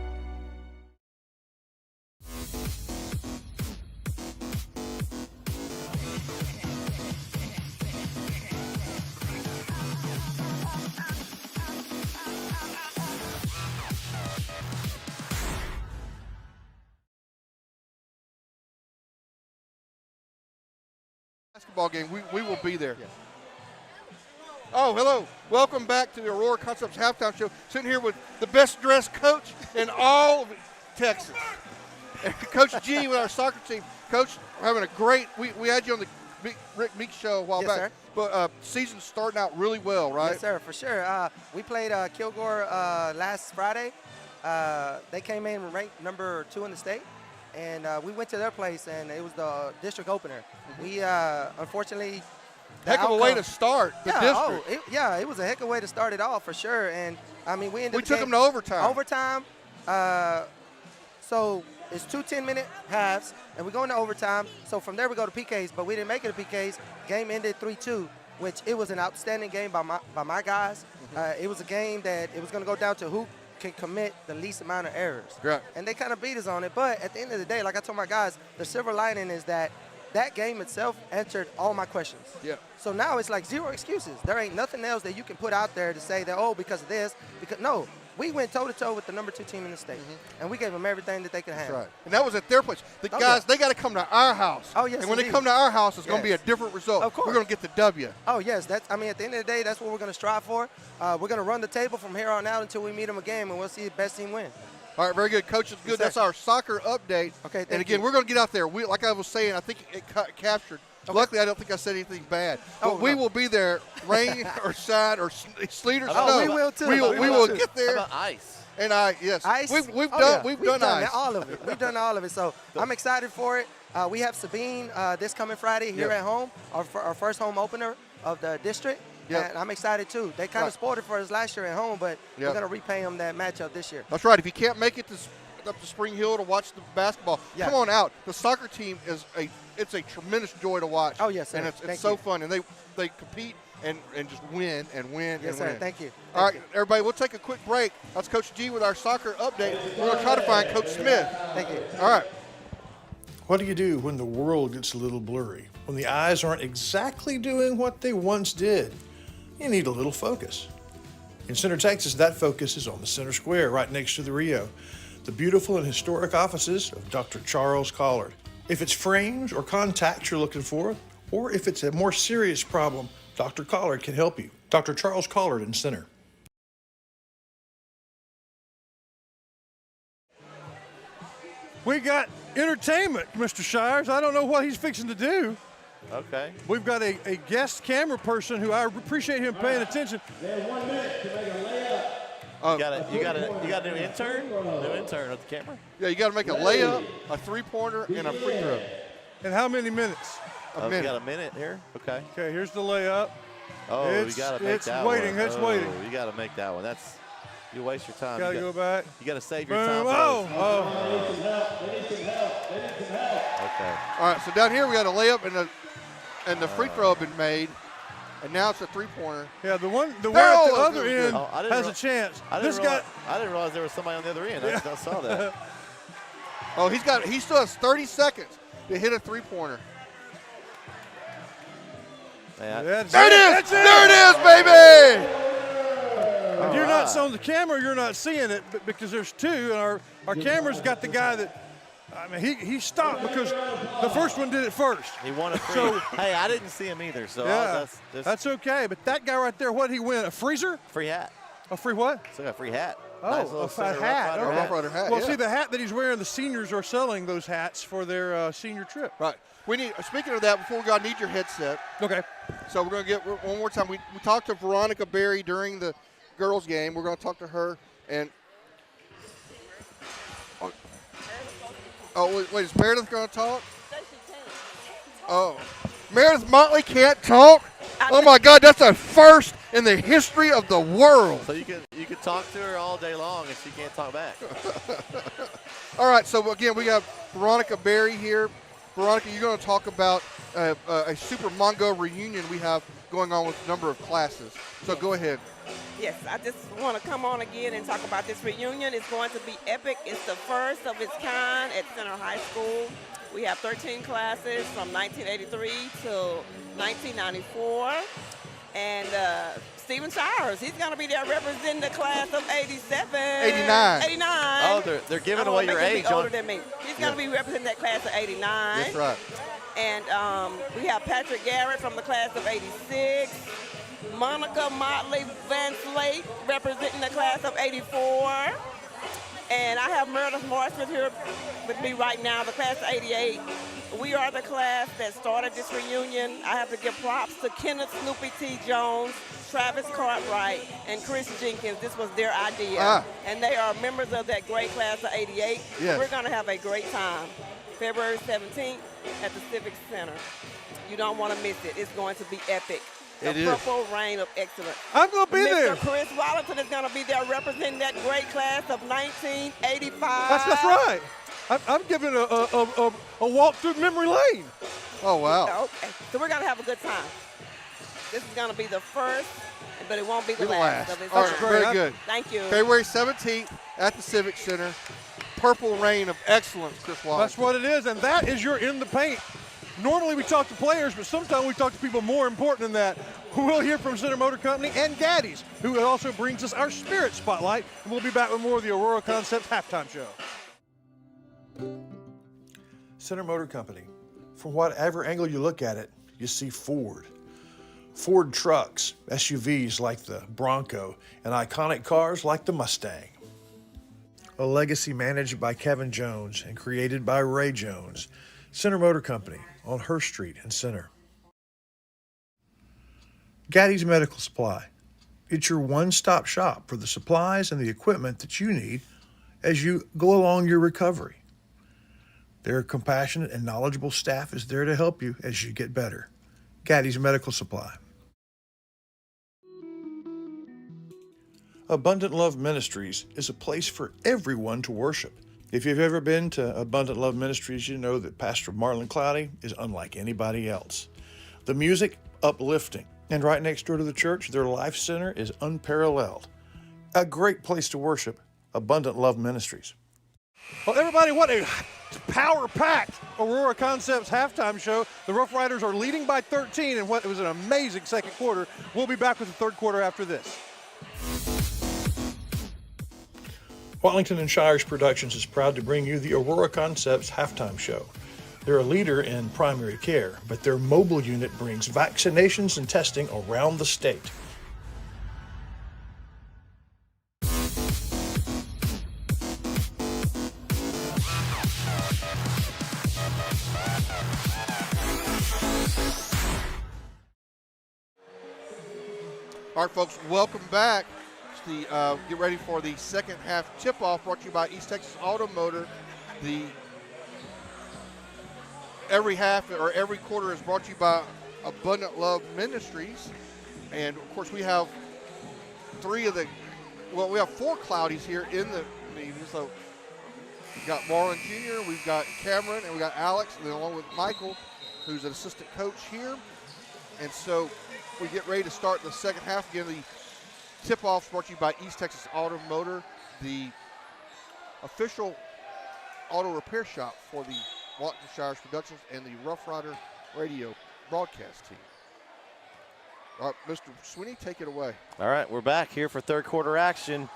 basketball game, we will be there. Oh, hello. Welcome back to the Aurora Concepts Halftime Show. Sitting here with the best dressed coach in all of Texas. And Coach G with our soccer team. Coach, we're having a great we had you on the Rick Meeks show a while back. Sir. But season's starting out really well, right? Yes, sir, for sure. We played Kilgore last Friday. They came in ranked number 2 in the state. And we went to their place, and it was the district opener. We, unfortunately, heck of a way to start the district. It was a heck of a way to start it off for sure. And I mean, we took them to overtime. Overtime. So it's 2 10-minute halves, and we go into overtime. So from there we go to PKs, but we didn't make it to PKs. Game ended 3-2, which it was an outstanding game by my guys. It was a game that it was going to go down to who can commit the least amount of errors. Right. And they kind of beat us on it. But at the end of the day, like I told my guys, the silver lining is that game itself answered all my questions. Yeah. So now it's like 0 excuses. There ain't nothing else that you can put out there to say that, oh, because of this. No, we went toe-to-toe with the number 2 team in the state. And we gave them everything that they could have. That's right. And that was at their place. The guys, they got to come to our house. Oh, yes, and when indeed. they come to our house, it's going to be a different result. Of course. We're going to get the W. Oh, yes. At the end of the day, that's what we're going to strive for. We're going to run the table from here on out until we meet them again, and we'll see the best team win. All right, very good. Coach is good. Yes, That's our soccer update. Okay, and again, we're going to get out there. Like I was saying, I think it captured. Okay. Luckily, I don't think I said anything bad. But we will be there, rain or shine or sleet or snow. Oh, we will too. We will get there. How about ice? And yes. Ice? We've done ice. All of it. We've done all of it. So I'm excited for it. We have Sabine this coming Friday here at home, our first home opener of the district. Yep. And I'm excited too. They kind of spoiled it for us last year at home, but we're going to repay them that matchup this year. That's right. If you can't make it up to Spring Hill to watch the basketball, come on out. The soccer team it's a tremendous joy to watch. Oh, yes, sir. And it's so fun. And they compete and just win and win yes, and win. Sir. Thank you. All right, everybody, we'll take a quick break. That's Coach G with our soccer update. We're going to try to find Coach Smith. Thank you. All right. What do you do when the world gets a little blurry? When the eyes aren't exactly doing what they once did? You need a little focus. In Center, Texas, that focus is on the Center Square, right next to the Rio, the beautiful and historic offices of Dr. Charles Collard. If it's frames or contacts you're looking for, or if it's a more serious problem, Dr. Collard can help you. Dr. Charles Collard in Center. We got entertainment, Mr. Shires. I don't know what he's fixing to do. Okay. We've got a guest camera person who I appreciate him paying attention. They have 1 minute to make a layup. You got a new intern? New intern with the camera? Yeah, you got to make a layup, a three-pointer, and a free throw. And how many minutes? A minute. We got a minute here? Okay. Okay, here's the layup. Oh, we got to make that waiting, one. It's waiting. You got to make that one. You waste your time. Got to go back. You got to save your Boom. time. Oh. They need some help. They need some help. Okay. All right, so down here we got a layup and the free throw have been made, and now it's a three-pointer. Yeah, the one at the other end has a chance. I didn't realize there was somebody on the other end. I saw that. Oh, he still has 30 seconds to hit a three-pointer. Yeah. There it is! There it is, baby! If you're not on the camera, you're not seeing it because there's two, and our camera's got the guy that, I mean, he stopped because the first one did it first. He won a free. Hey, I didn't see him either, so yeah, that's okay. But that guy right there, what did he win? A freezer? Free hat. A free what? Still got a free hat. Oh, nice a hat. Rough Rider hat. Well, see, the hat that he's wearing, the seniors are selling those hats for their senior trip. Right. Speaking of that, before we go, I need your headset. Okay. So we're going to get one more time. We talked to Veronica Berry during the girls' game. We're going to talk to her. And wait, is Meredith going to talk? Oh, Meredith Motley can't talk? Oh my God, that's a first in the history of the world. So you can talk to her all day long and she can't talk back. All right, so again, we got Veronica Berry here. Veronica, you're going to talk about a Super Mongo reunion we have going on with a number of classes. So go ahead. Yes, I just want to come on again and talk about this reunion. It's going to be epic. It's the first of its kind at Center High School. We have 13 classes from 1983 till 1994. And Stephen Shires, he's going to be there representing the class of 87. 89. 89. Oh, they're giving away your age. Older than me. He's going to be representing that class of 89. That's right. And we have Patrick Garrett from the class of 86. Monica Motley Van Slate representing the class of 84. And I have Meredith Morris here with me right now, the class of 88. We are the class that started this reunion. I have to give props to Kenneth Snoopy T. Jones, Travis Cartwright, and Chris Jenkins. This was their idea. And they are members of that great class of 88. Yes. We're going to have a great time. February 17th at the Civic Center. You don't want to miss it. It's going to be epic. The Purple Rain of Excellence. I'm going to be there. Mr. Chris Wallington is going to be there representing that great class of 1985. That's right. I'm giving a walk through memory lane. Oh, wow. Okay. So we're going to have a good time. This is going to be the first, but it won't be the last. Of its All right, time. very good. Thank you. February 17th at the Civic Center. Purple Rain of Excellence, Chris Wallington. That's what it is, and that is your In the Paint. Normally we talk to players, but sometimes we talk to people more important than that. We'll hear from Center Motor Company and Gaddy's, who also brings us our Spirit Spotlight, and we'll be back with more of the Aurora Concepts halftime show. Center Motor Company. From whatever angle you look at it, you see Ford. Ford trucks, SUVs like the Bronco, and iconic cars like the Mustang. A legacy managed by Kevin Jones and created by Ray Jones. Center Motor Company on Hurst Street in Center. Gaddy's Medical Supply. It's your one-stop shop for the supplies and the equipment that you need as you go along your recovery. Their compassionate and knowledgeable staff is there to help you as you get better. Gaddy's Medical Supply. Abundant Love Ministries is a place for everyone to worship. If you've ever been to Abundant Love Ministries, you know that Pastor Marlon Cloudy is unlike anybody else. The music, uplifting. And right next door to the church, their life center is unparalleled. A great place to worship, Abundant Love Ministries. Well, everybody, what a power-packed Aurora Concepts halftime show. The Rough Riders are leading by 13 in what was an amazing second quarter. We'll be back with the third quarter after this. Watlington and Shires Productions is proud to bring you the Aurora Concepts halftime show. They're a leader in primary care, but their mobile unit brings vaccinations and testing around the state. All right, folks, welcome back. Get ready for the second half tip-off brought to you by East Texas Automotor. Every half or every quarter is brought to you by Abundant Love Ministries. And, of course, we have we have four Cloudies here in the meeting. So we've got Marlon Jr., we've got Cameron, and we've got Alex, and then along with Michael, who's an assistant coach here. And so we get ready to start the second half. Again, the tip-off brought to you by East Texas Automotor, the official auto repair shop for the Watlington Shires Productions and the Rough Rider Radio broadcast team. All right, Mr. Sweeney, take it away. All right, we're back here for third quarter action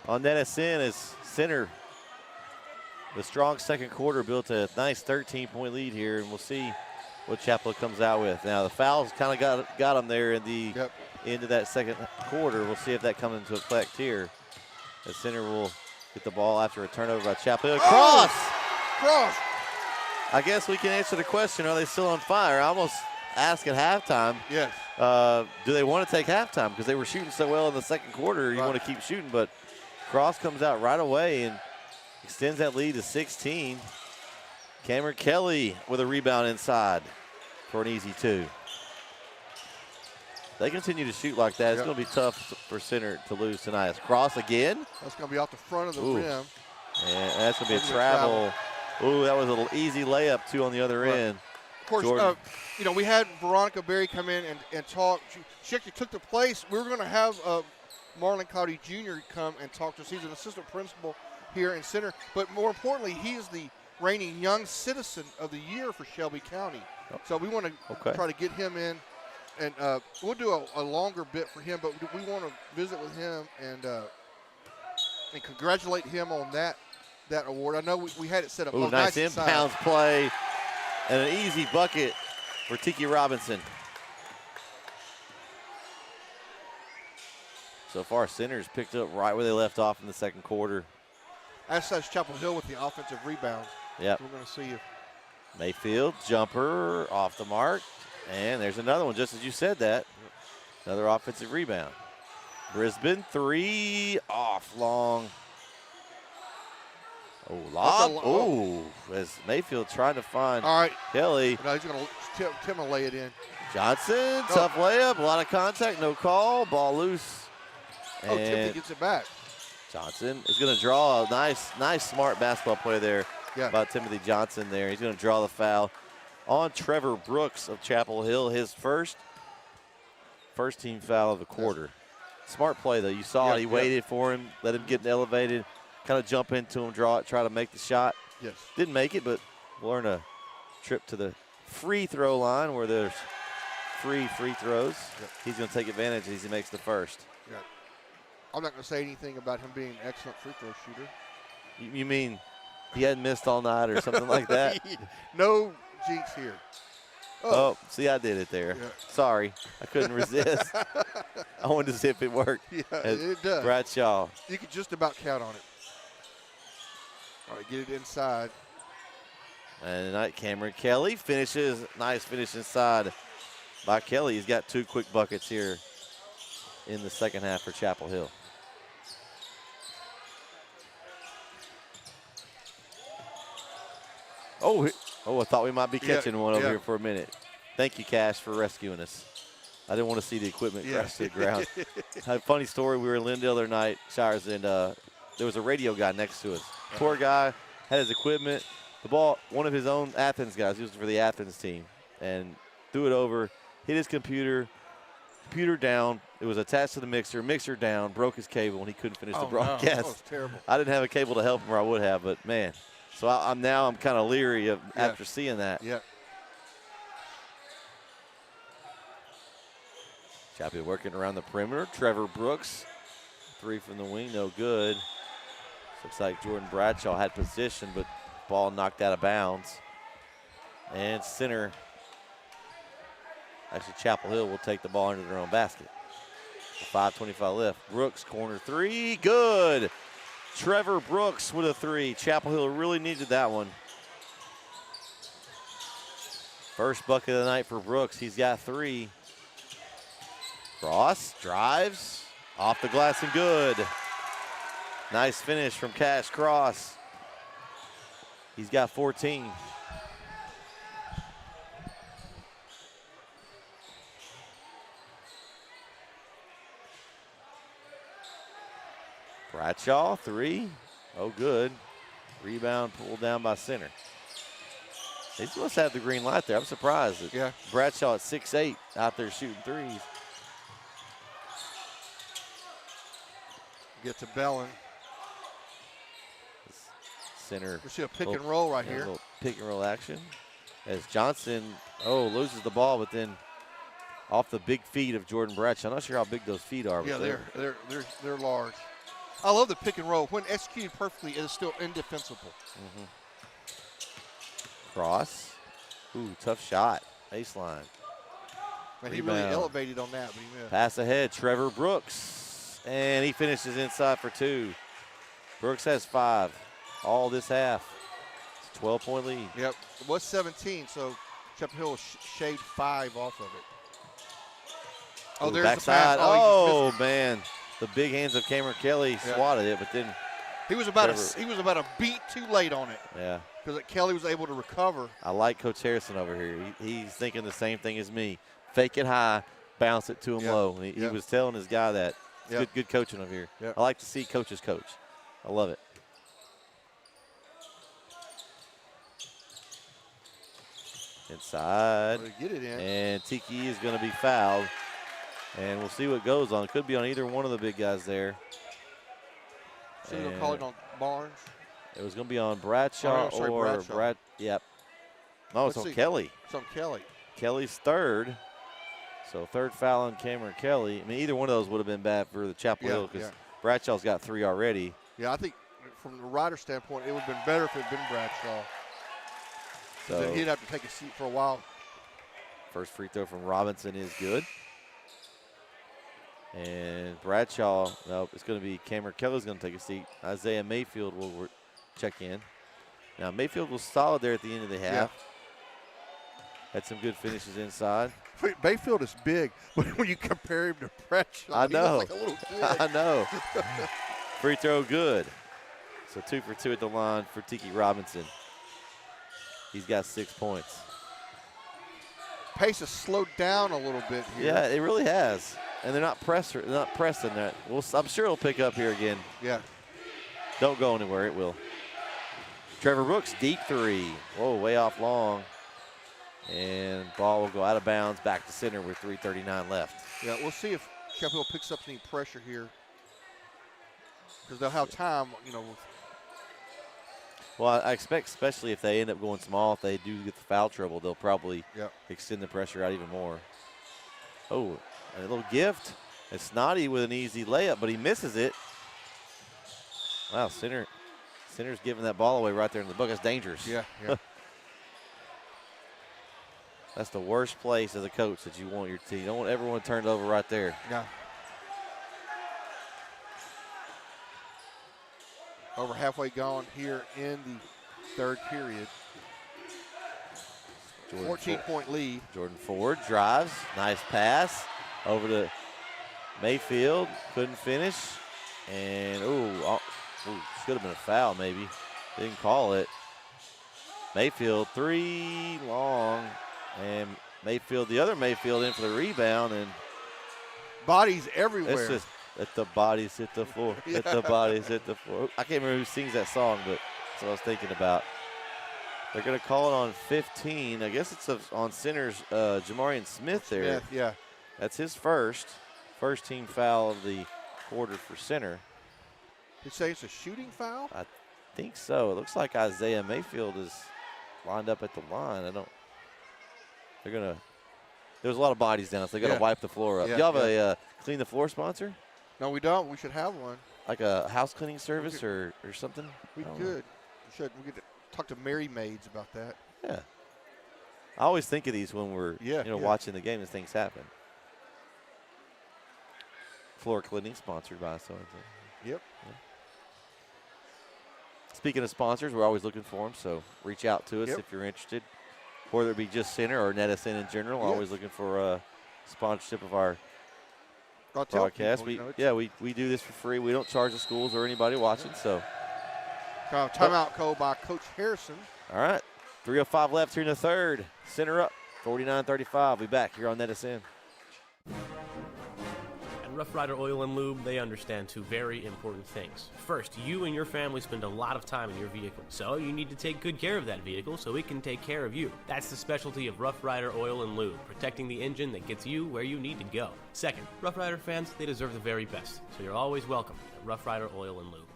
on NSN as Center. The strong second quarter built a nice 13-point lead here, and we'll see what Chapel comes out with. Now, the fouls kind of got them there in the end of that second quarter. We'll see if that comes into effect here. The Center will get the ball after a turnover by Chapel. Cross! I guess we can answer the question, are they still on fire? I almost asked at halftime. Yes. Do they want to take halftime? Because they were shooting so well in the second quarter. You want to keep shooting, but Cross comes out right away and extends that lead to 16. Cameron Kelly with a rebound inside for an easy two. They continue to shoot like that. It's going to be tough for Center to lose tonight. It's Cross again. That's going to be off the front of the rim. And that's going to be a travel. Ooh, that was a little easy layup, too, on the other end. Of course, we had Veronica Berry come in and talk. She actually took the place. We were going to have Marlon Cloudy Jr. come and talk to us. He's an assistant principal here in Center. But more importantly, he is the reigning Young Citizen of the Year for Shelby County. So we want to try to get him in. And we'll do a longer bit for him, but we want to visit with him and congratulate him on that award. I know we had it set up. Ooh, nice inbounds play. And an easy bucket for Tiki Robinson. So far, Center's picked up right where they left off in the second quarter. As such, Chapel Hill with the offensive rebounds. Yep. We're going to see if Mayfield, jumper, off the mark. And there's another one, just as you said that. Another offensive rebound. Brisbane, 3, off, long. Oh, lob. Oh, as Mayfield trying to find Kelly. No, he's going to Tim will lay it in. Johnson, tough layup, a lot of contact, no call, ball loose. And Timothy gets it back. Johnson is going to draw a nice, smart basketball play there by Timothy Johnson there. He's going to draw the foul on Trevor Brooks of Chapel Hill, his first team foul of the quarter. Smart play, though. You saw it. He waited for him, let him get elevated, kind of jump into him, draw it, try to make the shot. Yes. Didn't make it, but learn a trip to the free throw line where there's free throws. He's going to take advantage as he makes the first. I'm not going to say anything about him being an excellent free throw shooter. You mean he hadn't missed all night or something like that? No jinx here. Oh, see, I did it there. Yeah. Sorry. I couldn't resist. I wanted to see if it worked. Yeah, it does. Bradshaw. You could just about count on it. All right, get it inside. And tonight, Cameron Kelly finishes. Nice finish inside by Kelly. He's got 2 quick buckets here in the second half for Chapel Hill. Oh, I thought we might be catching one over here for a minute. Thank you, Cash, for rescuing us. I didn't want to see the equipment crash to the ground. I had a funny story. We were in Lindale the other night, Shires, and there was a radio guy next to us. Poor guy, had his equipment. The ball, one of his own Athens guys, he was for the Athens team, and threw it over, hit his computer down. It was attached to the mixer down, broke his cable, and he couldn't finish the broadcast. No. That was terrible. I didn't have a cable to help him, or I would have, but man. So I'm kind of leery of after seeing that. Yeah. Chappie working around the perimeter. Trevor Brooks, 3 from the wing, no good. Looks like Jordan Bradshaw had position, but ball knocked out of bounds. And Center, actually Chapel Hill, will take the ball into their own basket. 5:25 left. Brooks, corner 3, good. Trevor Brooks with a 3. Chapel Hill really needed that one. First bucket of the night for Brooks. He's got 3. Cross, drives, off the glass and good. Nice finish from Cash Cross. He's got 14. Bradshaw, 3. Oh, good. Rebound pulled down by Center. They must have the green light there. I'm surprised that Bradshaw at 6'8" out there shooting threes. Get to Bellin. Center. We see a pick and roll right here. Pick and roll action. As Johnson, loses the ball, but then off the big feet of Jordan Bradshaw. I'm not sure how big those feet are. Yeah, but they're large. I love the pick and roll. When executed perfectly, it is still indefensible. Mm-hmm. Cross. Ooh, tough shot. Baseline. Man, he really elevated on that, but he missed. Pass ahead, Trevor Brooks. And he finishes inside for 2. Brooks has 5 all this half. It's a 12-point lead. Yep. It was 17, so Chapel Hill shaved 5 off of it. Oh, there's backside. the pass. Oh man. The big hands of Cameron Kelly swatted it, but then he was about a beat too late on it. Yeah. Because Kelly was able to recover. I like Coach Harrison over here. He's thinking the same thing as me. Fake it high, bounce it to him low. And he was telling his guy that. Good coaching over here. Yep. I like to see coaches coach. I love it. Inside. Get it in. And Tiki is going to be fouled. And we'll see what goes on. Could be on either one of the big guys there. So they're going to call it on Barnes? It was going to be on Bradshaw Bradshaw. Yep. No, it's on Kelly. It's on Kelly. Kelly's third. So third foul on Cameron Kelly. I mean, either one of those would have been bad for the Chapel Hill because Bradshaw's got 3 already. Yeah, I think from the rider standpoint, it would have been better if it had been Bradshaw. So then he'd have to take a seat for a while. First free throw from Robinson is good. And Bradshaw, nope, it's going to be Cameron Kelly's going to take a seat. Isaiah Mayfield will check in. Now, Mayfield was solid there at the end of the half. Had some good finishes inside. Mayfield is big, but when you compare him to Bradshaw, I know. he looks like a little kid. I know. Free throw good. So 2 for 2 at the line for Tiki Robinson. He's got 6 points. Pace has slowed down a little bit here. Yeah, it really has. And they're not pressing that. Well, I'm sure it'll pick up here again. Yeah. Don't go anywhere. It will. Trevor Brooks, deep three. Whoa, way off long. And ball will go out of bounds back to center with 3:39 left. Yeah, we'll see if Chapel Hill picks up any pressure here. Because they'll have time, Well, I expect, especially if they end up going small, if they do get the foul trouble, they'll probably extend the pressure out even more. Oh, a little gift. It's Snoddy with an easy layup, but he misses it. Wow, Center's giving that ball away right there in the book. That's dangerous. Yeah. That's the worst place as a coach that you want your team. You don't want everyone turned over right there. Yeah. Over halfway gone here in the third period. 14-point lead. Jordan Ford drives. Nice pass over to Mayfield. Couldn't finish. And, should have been a foul maybe. Didn't call it. Mayfield, 3 long. And Mayfield, the other Mayfield in for the rebound. And bodies everywhere. It's just let the bodies hit the floor. Let the bodies hit the floor. I can't remember who sings that song, but that's what I was thinking about. They're going to call it on 15. I guess it's on center's Jamarian Smith there. Smith, yeah. That's his first team foul of the quarter for center. Did you say it's a shooting foul? I think so. It looks like Isaiah Mayfield is lined up at the line. There's a lot of bodies down, so they got to wipe the floor up. Yeah, Do you have a clean the floor sponsor? No, we don't. We should have one. Like a house cleaning service or something? We could. We should. We could talk to Mary Maids about that. Yeah. I always think of these when we're watching the game as things happen. Floor cleaning sponsored by so-and-so. Yep. Yeah. Speaking of sponsors, we're always looking for them, so reach out to us if you're interested. Whether it be just Center or Netison in general, always looking for sponsorship of our broadcast. We do this for free. We don't charge the schools or anybody watching. So timeout call by Coach Harrison. All right, 3:05 left here in the third. Center up, 49-35. We'll be back here on Netison. At Rough Rider Oil and Lube, they understand two very important things. First, you and your family spend a lot of time in your vehicle, so you need to take good care of that vehicle so it can take care of you. That's the specialty of Rough Rider Oil and Lube, protecting the engine that gets you where you need to go. Second, Rough Rider fans, they deserve the very best, so you're always welcome at Rough Rider Oil and Lube.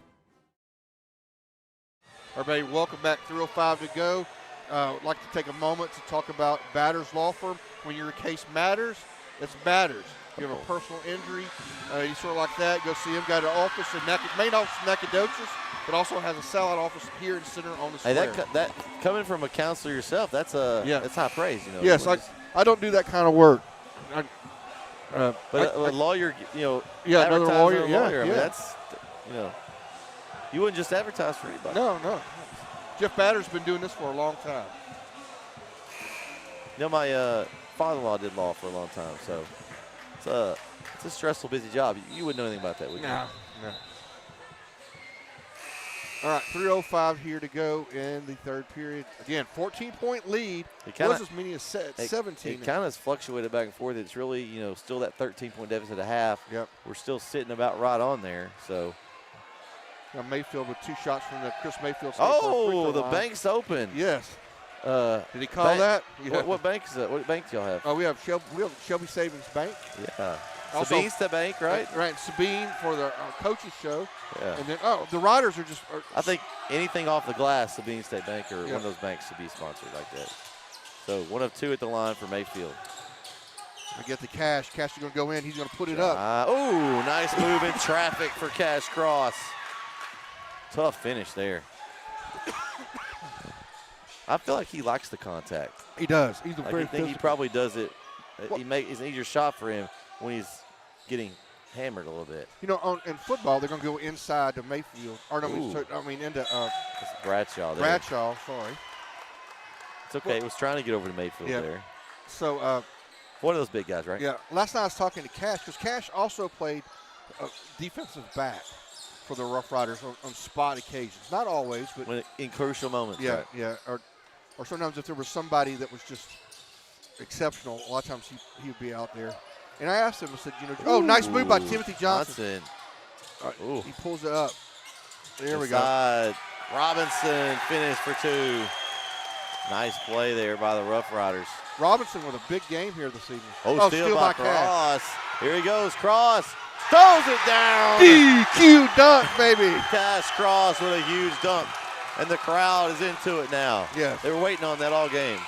Everybody, welcome back. 3:05 to go. I'd like to take a moment to talk about Batters Law Firm. When your case matters, it's Batters. You have a personal injury, you sort of like that, go see him. Got an office in main office in Nacogdoches, but also has a satellite office here in Center on the square. Hey, that coming from a counselor yourself, that's that's high praise. Yes, I don't do that kind of work. But a lawyer, another lawyer. I mean, that's you wouldn't just advertise for anybody. No. Jeff Batter's been doing this for a long time. My father-in-law did law for a long time, so. It's a stressful, busy job. You wouldn't know anything about that, would you? No. All right, 3:05 here to go in the third period. Again, 14-point lead. It was as many as 17. It kind of has fluctuated back and forth. It's really, still that 13-point deficit at half. Yep. We're still sitting about right on there. So. Now Mayfield with 2 shots from the Chris Mayfield. Oh, the bank's open. Yes. Did he call that? Yeah. What bank is that? What bank do y'all have? Oh, we have Shelby Savings Bank. Yeah. Sabine's the bank, right? Right. Sabine for the coaches show. Yeah. And then, the Riders are just. I think anything off the glass, Sabine State Bank or one of those banks should be sponsored like that. So 1 of 2 at the line for Mayfield. We get the Cash. Cash is going to go in. He's going to put it up. Nice move in traffic for Cash Cross. Tough finish there. I feel like he likes the contact. He does. He's a Like, very I think he physical. probably does it. Well- It's an easier shot for him when he's getting hammered a little bit. You know, in football, they're going to go inside to Mayfield. Or no, Ooh. into That's Bradshaw there. Bradshaw, sorry. It's okay. It was trying to get over to Mayfield Yeah. there. So, One of those big guys, right? yeah, last night I was talking to Cash because Cash also played defensive back for the Rough Riders on spot occasions. Not always, but In crucial moments. yeah, right? yeah. Or sometimes if there was somebody that was just exceptional, a lot of times he would be out there. And I asked him, I said, nice move by Timothy Johnson. Ooh. He pulls it up. There we go. Inside. Robinson finished for 2. Nice play there by the Rough Riders. Robinson with a big game here this evening. Steal by Cash. Cross. Here he goes. Cross throws it down. DQ dunk, baby. Cash Cross with a huge dunk. And the crowd is into it now. Yes. They were waiting on that all game.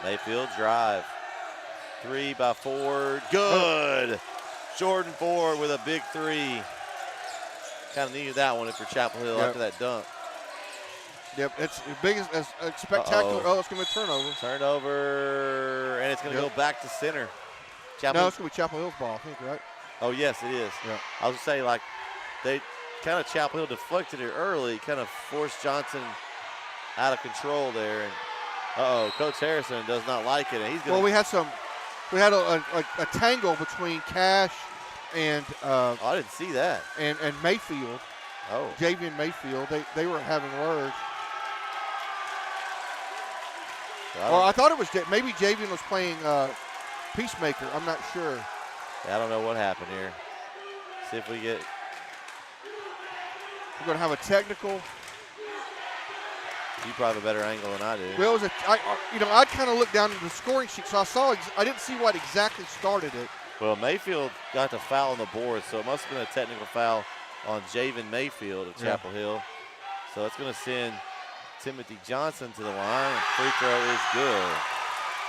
Mayfield drive. 3 by Ford. Good. Jordan Ford with a big 3. Kind of needed that one for Chapel Hill after that dunk. Yep, it's big as spectacular. Uh-oh. It's going to be a turnover. Turnover, and it's going to go back to center. Chapel No, it's going to be Chapel Hill's ball, I think, right? Oh, yes, it is. Yeah. I was going to say, they kind of Chapel Hill deflected it early, kind of forced Johnson out of control there. And Coach Harrison does not like it. And he's going we had a tangle between Cash and I didn't see that. And Mayfield. Oh. JV and Mayfield, they were having words. Or I thought it was maybe Javian was playing Peacemaker. I'm not sure. I don't know what happened here. See if we get. We're going to have a technical. You probably have a better angle than I do. Well, it was I kind of looked down at the scoring sheet, so I didn't see what exactly started it. Well, Mayfield got the foul on the board, so it must have been a technical foul on Javen Mayfield of Chapel Hill. So it's going to send Timothy Johnson to the line. Free throw is good.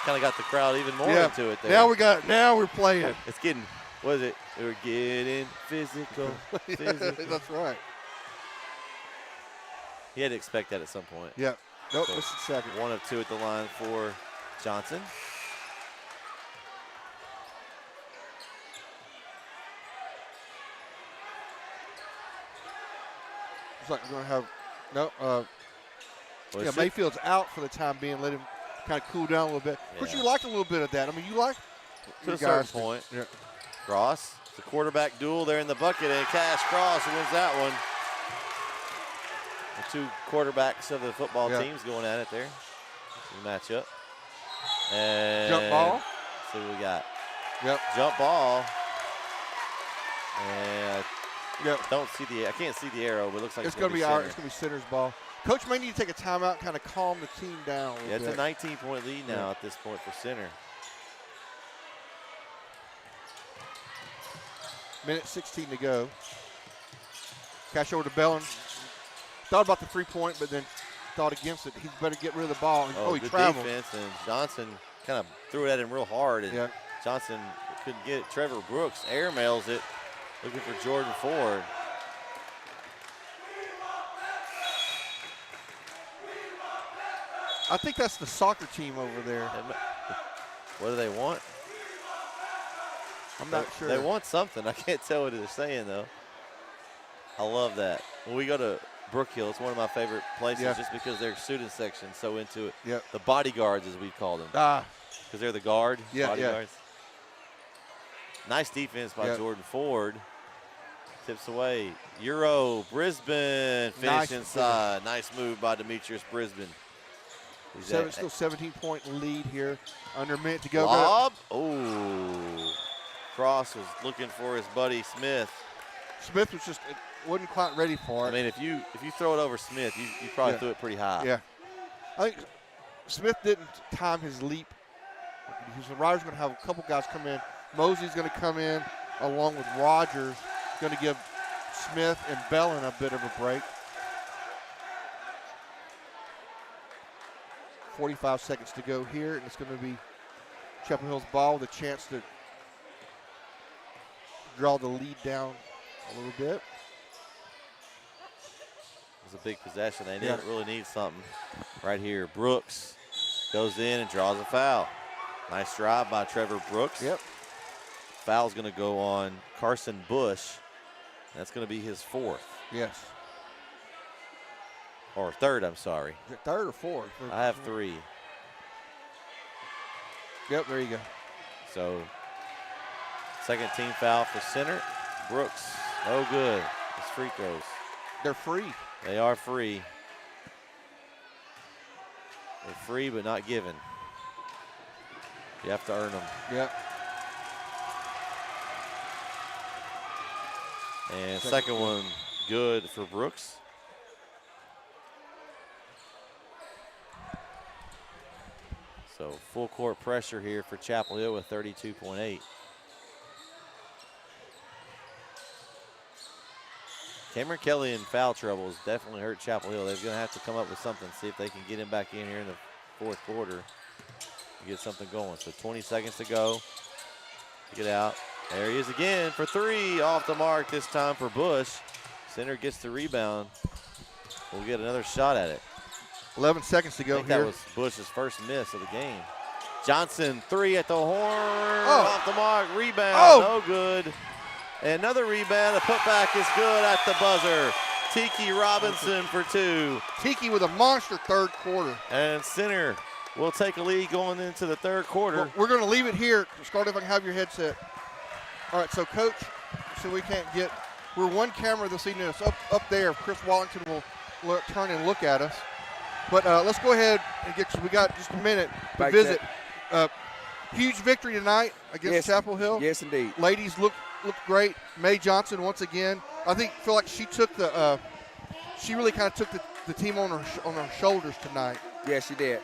Kind of got the crowd even more into it there. Now we're playing. It's getting, what is it? We're getting physical. That's right. He had to expect that at some point. Yep. Nope, So this is second. 1 of 2 at the line for Johnson. It's like we're going to have Mayfield's out for the time being. Let him kind of cool down a little bit. Of course, you like a little bit of that. I mean, you like to a certain point. Yeah. Cross, the quarterback duel there in the bucket, and Cash Cross wins that one. The 2 quarterbacks of the football teams going at it there. Match up. And jump ball. See what we got. Yep. Jump ball. And yep. I can't see the arrow, but it looks like it's going to be it's going to be center's ball. Coach may need to take a timeout, kind of calm the team down. It's a 19-point lead now at this point for center. Minute 16 to go. Cash over to Bellin. Thought about the 3-point, but then thought against it. He's better get rid of the ball. He good traveled. defense, and Johnson kind of threw it at him real hard, and Johnson couldn't get it. Trevor Brooks airmails it, looking for Jordan Ford. I think that's the soccer team over there. What do they want? I'm not sure. They want something. I can't tell what they're saying, though. I love that. When we go to Brook Hill, it's one of my favorite places just because their student section's so into it. Yeah. The bodyguards, as we call them. Because they're the bodyguards. Nice defense by Jordan Ford. Tips away. Euro, Brisbane, finish inside. Nice move by Demetrius Brisbane. Still 17-point lead here. Under a minute to go. Lob. Oh. Cross was looking for his buddy Smith. Smith wasn't quite ready for it. I mean, if you throw it over Smith, you probably threw it pretty high. Yeah. I think Smith didn't time his leap. The Riders are going to have a couple guys come in. Mosley's going to come in along with Rogers. Going to give Smith and Bellin a bit of a break. 45 seconds to go here, and it's going to be Chapel Hill's ball with a chance to draw the lead down a little bit. was a big possession. They didn't really need something right here. Brooks goes in and draws a foul. Nice drive by Trevor Brooks. Yep. Foul's going to go on Carson Bush. That's going to be his 4th. Yes. Or 3rd, I'm sorry. Is it 3rd or 4th? I have 3. Yep, there you go. So, 2nd team foul for center. Brooks, no good. It's free throws. They're free. They are free. They're free but not given. You have to earn them. Yep. And second one good for Brooks. So full court pressure here for Chapel Hill with 32.8. Cameron Kelly in foul trouble has definitely hurt Chapel Hill. They're going to have to come up with something, see if they can get him back in here in the 4th quarter to get something going. So 20 seconds to go. Get out. There he is again for 3. Off the mark this time for Bush. Center gets the rebound. We'll get another shot at it. 11 seconds to go here. That was Bush's first miss of the game. Johnson, 3 at the horn. Off the mark. Rebound. No good. Another rebound. A putback is good at the buzzer. Tiki Robinson for 2. Tiki with a monster 3rd quarter. And center will take a lead going into the 3rd quarter. Well, we're going to leave it here. Scarlett, if I can have your headset. All right, so Coach, so we can't get, we're one camera this evening. It's up there. Chris Wallington will turn and look at us. But let's go ahead and get, we got just a minute to visit. Huge victory tonight against Chapel Hill. Yes, indeed. Ladies looked great. May Johnson once again. Feel like she took she really kind of took the team on her shoulders tonight. Yeah, she did.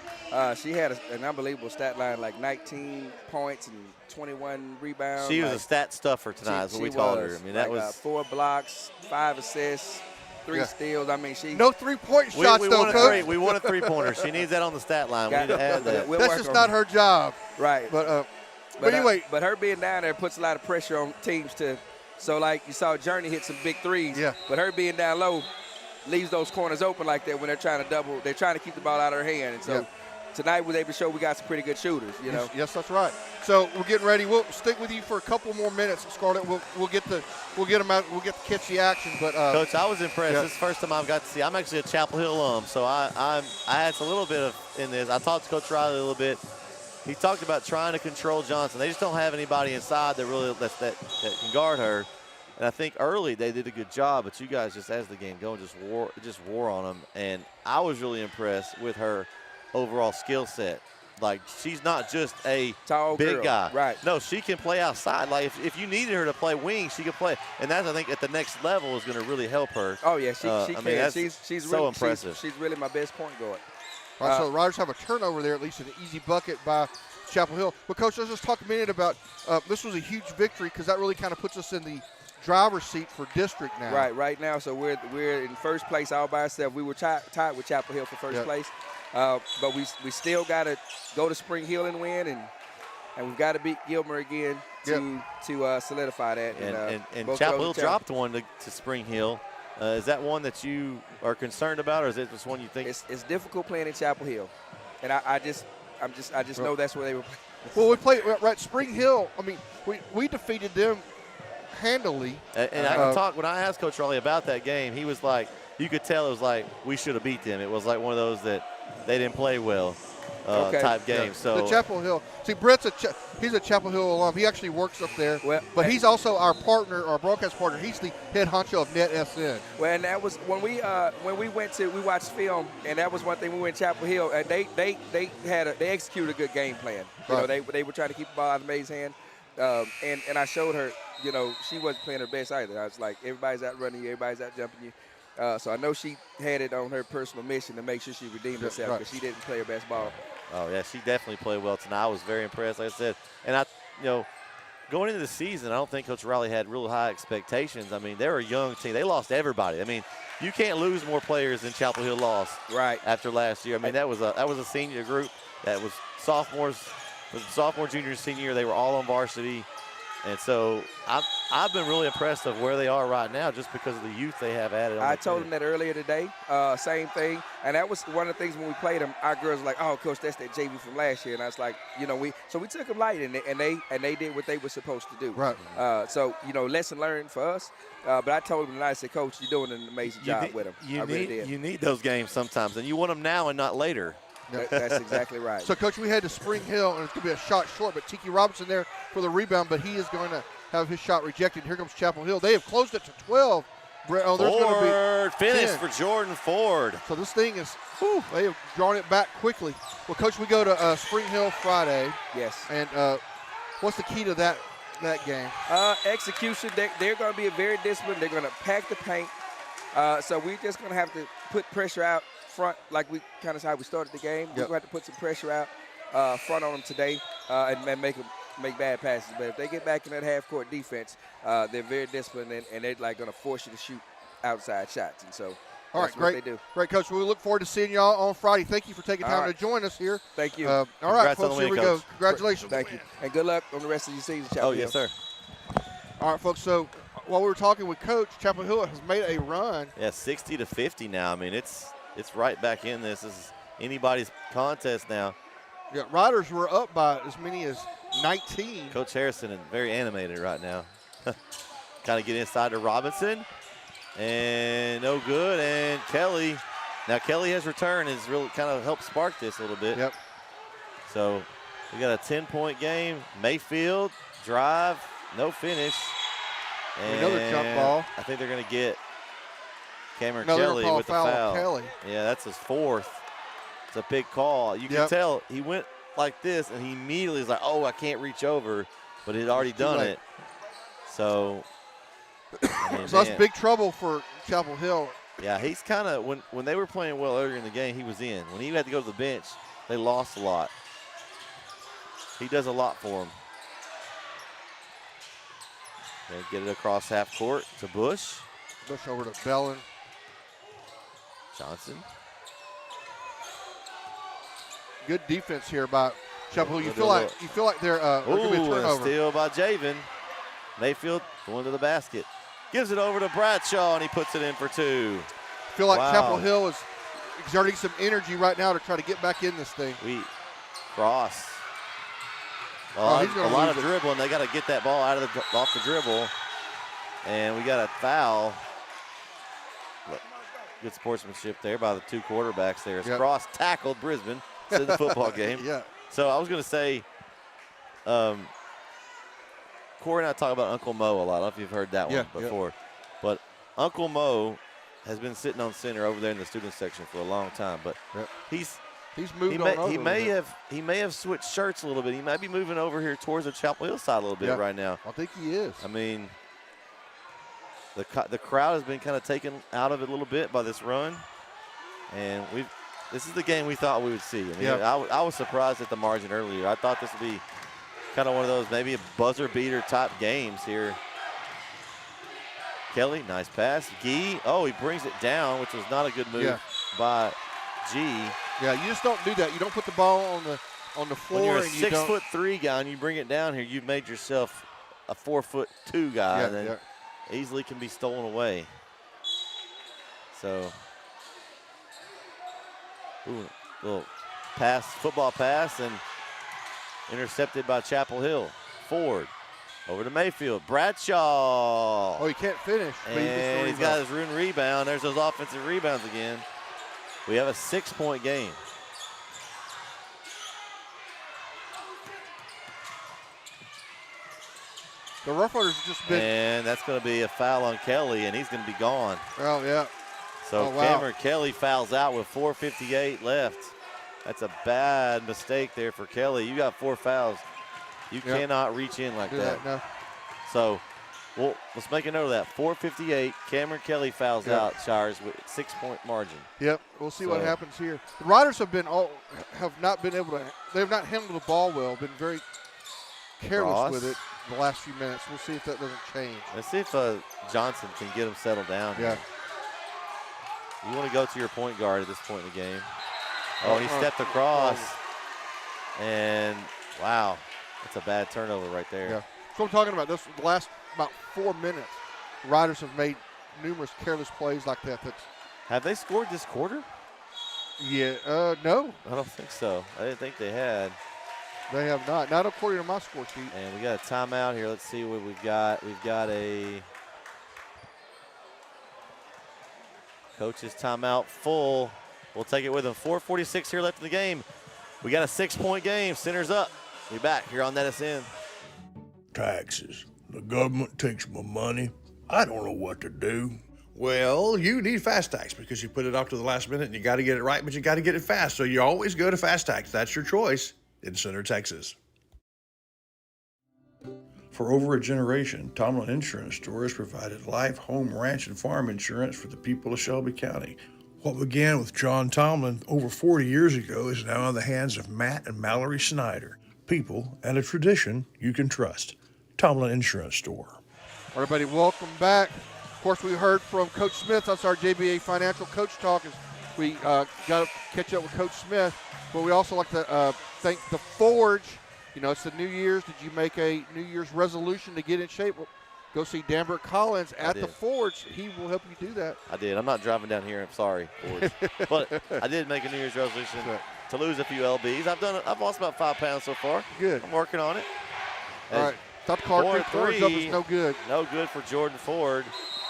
She had an unbelievable stat line, like 19 points and 21 rebounds. She was a stat stuffer tonight, is what we called her. I mean, that was 4 blocks, 5 assists, 3 steals. I mean, no 3-point shots though, Coach. We want a 3-pointer. She needs that on the stat line. We need to add that. That's just not her job. Right. But anyway. But her being down there puts a lot of pressure on teams to. So like you saw Journey hit some big threes. Yeah. But her being down low leaves those corners open like that when they're trying to double. They're trying to keep the ball out of her hand. And so tonight was able to show we got some pretty good shooters. You know. Yes, that's right. So we're getting ready. We'll stick with you for a couple more minutes, Scarlett. We'll get them out. We'll get to catch the action. But Coach, I was impressed. This is the first time I've got to see. I'm actually a Chapel Hill alum, so I had a little bit in this. I talked to Coach Riley a little bit. He talked about trying to control Johnson. They just don't have anybody inside that really that can guard her. And I think early they did a good job, but you guys just as the game going just wore on them. And I was really impressed with her overall skill set. Like, she's not just a tall big girl. guy. Right. No, she can play outside. Like, if you needed her to play wing, she could play. And that's, I think, at the next level is going to really help her. Oh, yeah, she can. I mean, that's she's so really, impressive. She's really my best point guard. All right, so the Riders have a turnover there, at least an easy bucket by Chapel Hill. But, Coach, let's just talk a minute about this was a huge victory because that really kind of puts us in the driver's seat for district now. Right now. So we're in first place all by ourselves. We were tied with Chapel Hill for first place. But we still got to go to Spring Hill and win, and we've got to beat Gilmer again to solidify that. And Chapel Hill dropped one to Spring Hill. Is that one that you are concerned about, or is it just one you think? It's difficult playing in Chapel Hill, and I just know that's where they were playing. Well, we played right Spring Hill. I mean, we defeated them handily. And I can talk, when I asked Coach Raleigh about that game, he was like, you could tell it was like we should have beat them. It was like one of those that they didn't play well type game. Yeah. So the Chapel Hill. See, Brett's he's a Chapel Hill alum. He actually works up there. Well, but he's also our partner, our broadcast partner. He's the head honcho of Net SN. Well, and that was when we watched film, and that was one thing. We went to Chapel Hill, and they executed a good game plan. You know, they were trying to keep the ball out of May's hand, and I showed her. You know, she wasn't playing her best either. I was like, everybody's out running you, everybody's out jumping you. So I know she had it on her personal mission to make sure she redeemed herself because she didn't play her best ball. Oh, yeah, she definitely played well tonight. I was very impressed, like I said. And going into the season, I don't think Coach Riley had real high expectations. I mean, they were a young team. They lost everybody. I mean, you can't lose more players than Chapel Hill lost after last year. I mean, that was a senior group that was sophomores, junior, senior year. They were all on varsity. And so I've been really impressed of where they are right now just because of the youth they have added on. I told them that earlier today, same thing. And that was one of the things when we played them, our girls were like, oh, Coach, that's that JV from last year. And I was like, we took them light, and they did what they were supposed to do. Right. So, lesson learned for us. But I told them tonight, I said, Coach, you're doing an amazing job with them. You need those games sometimes, and you want them now and not later. That's exactly right. So, Coach, we head to Spring Hill, and it's going to be a shot short, but Tiki Robinson there for the rebound, but he is going to have his shot rejected. Here comes Chapel Hill. They have closed it to 12. There's going to be finish 10. for Jordan Ford. So this thing is, they have drawn it back quickly. Well, Coach, we go to Spring Hill Friday. Yes. And what's the key to that game? Execution. They're going to be very disciplined. They're going to pack the paint. So we're just going to have to put pressure out front, like we kind of how we started the game. We're going to have to put some pressure out front on them today and make bad passes. But if they get back in that half-court defense, they're very disciplined, and they're like going to force you to shoot outside shots. And so all that's right, great. what they do. Great, Coach. We look forward to seeing y'all on Friday. Thank you for taking time to join us here. Thank you. All right, folks, here we go. Congratulations. Thank you. And good luck on the rest of your season, Chapel Hill. Yes, sir. All right, folks, so while we were talking with Coach, Chapel Hill has made a run. Yeah, 60-50 now. I mean, it's right back in this. This is anybody's contest now. Yeah, Riders were up by as many as 19. Coach Harrison is very animated right now. Kind of get inside to Robinson. And no good. And Kelly. Now Kelly has returned, has really kind of helped spark this a little bit. Yep. So we got a 10-point game. Mayfield, drive, no finish. And another jump ball. I think they're going to get Cameron No, Kelly with the foul. Kelly. Yeah, that's his fourth. It's a big call. You can tell he went like this, and he immediately was like, oh, I can't reach over, but he'd already done it. So, so that's big trouble for Chapel Hill. Yeah, he's kind of, when they were playing well earlier in the game, he was in. When he had to go to the bench, they lost a lot. He does a lot for them. They get it across half court to Bush. Bush over to Bellin. Johnson. Good defense here by Chapel Hill. You feel like they're going to be a turnover. Steal by Javen. Mayfield going to the basket. Gives it over to Bradshaw, and he puts it in for two. I feel like Chapel Hill is exerting some energy right now to try to get back in this thing. Cross. A lot of dribbling. They got to get that ball off the dribble. And we got a foul. Good sportsmanship there by the two quarterbacks there. Cross tackled Brisbane. It's in the football game. Yeah. So I was going to say, Corey and I talk about Uncle Mo a lot. I don't know if you've heard that one before. But Uncle Mo has been sitting on center over there in the student section for a long time. But he's moved on over. He may have switched shirts a little bit. He might be moving over here towards the Chapel Hill side a little bit right now. I think he is. I mean, the crowd has been kind of taken out of it a little bit by this run. And this is the game we thought we would see. I mean, I was surprised at the margin earlier. I thought this would be kind of one of those maybe a buzzer beater type games here. Kelly, nice pass. Gee, he brings it down, which was not a good move by G. Yeah, you just don't do that. You don't put the ball on the floor. When you're a and 6'3" guy and you bring it down here, you've made yourself a 4'2" guy that easily can be stolen away. So, little football pass, and intercepted by Chapel Hill. Ford over to Mayfield. Bradshaw. Oh, he can't finish. And he's got his ruined rebound. There's those offensive rebounds again. We have a 6-point game. The Rough Riders have just been. And that's going to be a foul on Kelly, and he's going to be gone. Oh, yeah. So Cameron Kelly fouls out with 4:58 left. That's a bad mistake there for Kelly. You got 4 fouls. You cannot reach in like that. No. So, let's make a note of that. 4:58, Cameron Kelly fouls out Shires with 6-point margin. Yep, we'll see what happens here. The Riders have not been able to. They have not handled the ball well. Been very careless with it the last few minutes. We'll see if that doesn't change. Let's see if Johnson can get him settled down. Yeah. You want to go to your point guard at this point in the game. He stepped across. And, wow, that's a bad turnover right there. Yeah. what I'm talking about. The last about 4 minutes, Riders have made numerous careless plays like that. Have they scored this quarter? Yeah, no. I don't think so. I didn't think they had. They have not. Not according to my score sheet. And we got a timeout here. Let's see what we've got. We've got a coach's timeout full. We'll take it with them. 4:46 here left in the game. We got a 6-point game. Center's up. We'll be back here on NetSN. Taxes. The government takes my money. I don't know what to do. Well, you need Fast Tax because you put it off to the last minute and you got to get it right, but you got to get it fast. So you always go to Fast Tax. That's your choice in Center, Texas. For over a generation, Tomlin Insurance Store has provided life, home, ranch, and farm insurance for the people of Shelby County. What began with John Tomlin over 40 years ago is now in the hands of Matt and Mallory Snyder. People and a tradition you can trust. Tomlin Insurance Store. Everybody, welcome back. Of course, we heard from Coach Smith. That's our JBA Financial Coach Talk as we got to catch up with Coach Smith. But we also like to thank the Forge. You know, it's the New Year's. Did you make a New Year's resolution to get in shape? Well, go see Danbert Collins at the Forge. He will help you do that. I did. I'm not driving down here. I'm sorry, Forge. But I did make a New Year's resolution to lose a few lbs. I've lost about 5 pounds so far. Good. I'm working on it. All right. Top card 3 up is no good. No good for Jordan Ford.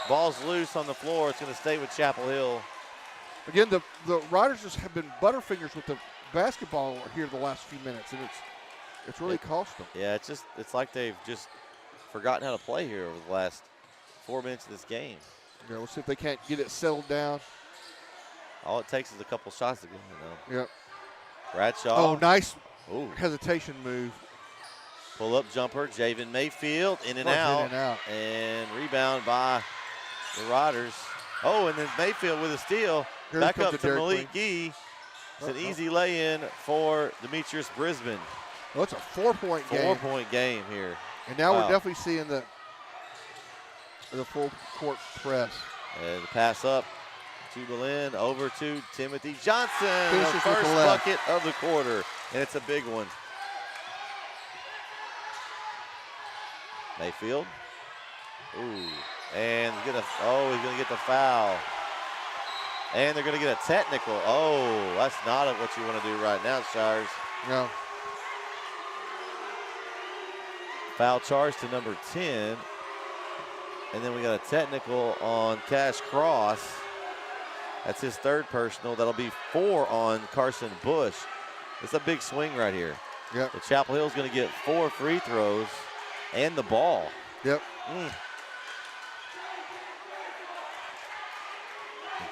Ball's loose on the floor. It's going to stay with Chapel Hill. Again, the Riders just have been butterfingers with the basketball here the last few minutes, and it's really cost them. Yeah, it's like they've just forgotten how to play here over the last 4 minutes of this game. Yeah, we'll see if they can't get it settled down. All it takes is a couple shots to go, you know. Yep. Bradshaw. Oh, nice Ooh. hesitation move. Pull-up jumper, Javen Mayfield, in and out. And rebound by the Riders. Oh, and then Mayfield with a steal. Here Back up to Derek Malik Gee. It's an easy lay-in for Demetrius Brisbane. Well, it's a 4-point game. 4-point game here. And now we're definitely seeing the full court press. And the pass up to Belen, over to Timothy Johnson. Finishes The first with the left. bucket of the quarter, and it's a big one. Mayfield. Ooh. And he's going to get the foul. And they're going to get a technical. Oh, that's not what you want to do right now, Shires. No. Foul charge to number 10. And then we got a technical on Cash Cross. That's his third personal. That'll be 4 on Carson Bush. It's a big swing right here. Yep. The Chapel Hill's going to get 4 free throws and the ball. Yep. And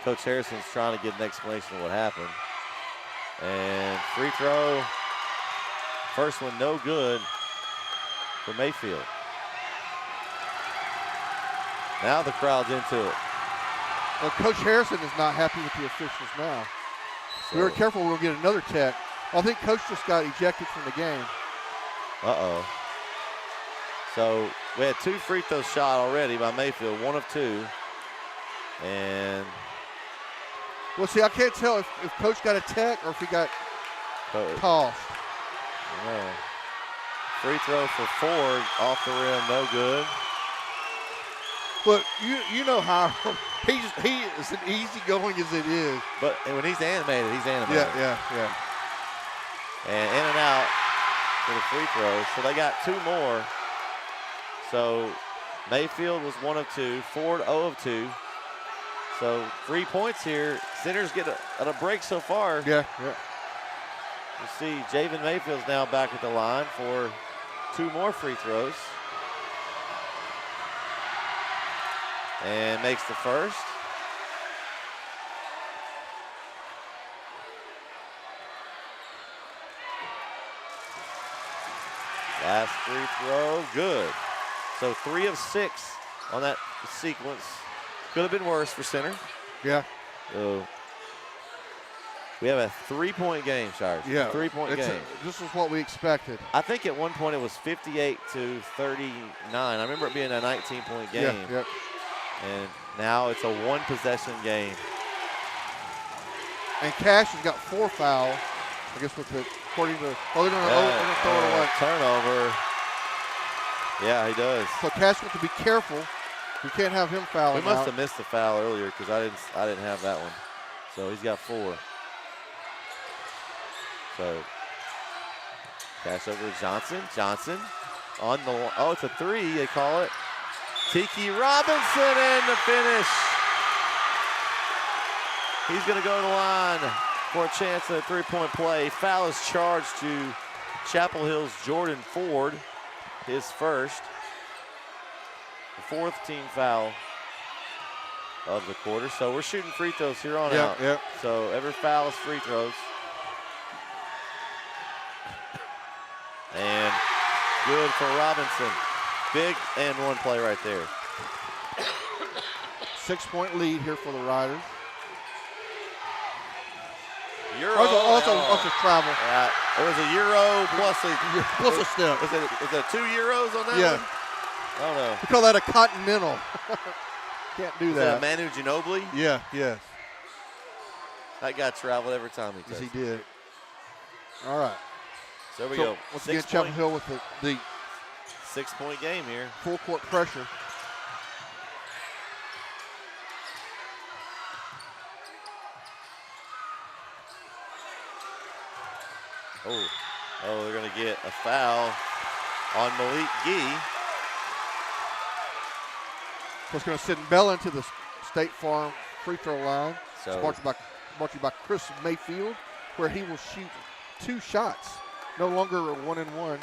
Coach Harrison's trying to get an explanation of what happened. And free throw. First one no good for Mayfield. Now the crowd's into it. Well, Coach Harrison is not happy with the officials now. We were careful, we'll get another tech. I think Coach just got ejected from the game. Uh-oh. So we had 2 free throws shot already by Mayfield, 1 of 2. And well, see, I can't tell if Coach got a tech or if he got tossed. No. Free throw for Ford off the rim, no good. Well, you know how he is as easygoing as it is. But when he's animated, he's animated. Yeah. And in and out for the free throws. So they got 2 more. So Mayfield was 1 of 2, Ford 0 of 2. So 3 points here. Centers get a break so far. Yeah. You see Javen Mayfield's now back at the line for 2 more free throws. And makes the first. Last free throw, good. So 3 of 6 on that sequence. Could have been worse for Center. Yeah. So we have a 3-point game, Shires. Yeah. 3-point game. This is what we expected. I think at one point it was 58 to 39. I remember it being a 19-point game. Yeah. And now it's a 1-possession game. And Cash has got 4 fouls. I guess according to, they're going to throw it away. Turnover. Yeah, he does. So Cash wants to be careful. We can't have him fouling. We must have missed the foul earlier because I didn't have that one. So he's got 4. So Cash over to Johnson. Johnson on the, oh, it's a 3, they call it. Tiki Robinson and the finish. He's going to go to the line for a chance at a 3-point play. Foul is charged to Chapel Hill's Jordan Ford, his first. The 4th team foul of the quarter. So we're shooting free throws here on out. Yep. So every foul is free throws. And good for Robinson. Big and 1 play right there. 6-point lead here for the Riders. Euro. Also travel. Yeah, it was a Euro plus a step. Is it 2 Euros on that one? I don't know. We call that a continental. Can't do Is that. Manu Ginobili? Yeah, yes. That guy traveled every time he Yes, touched. he did. All right. So there we go. Once again, Chapel Hill with the 6-point game here. Full court pressure. Oh, they're going to get a foul on Malik Gee. So it's going to send Bell into the State Farm free throw line. So It's brought to you by Chris Mayfield, where he will shoot 2 shots. No longer a 1-and-1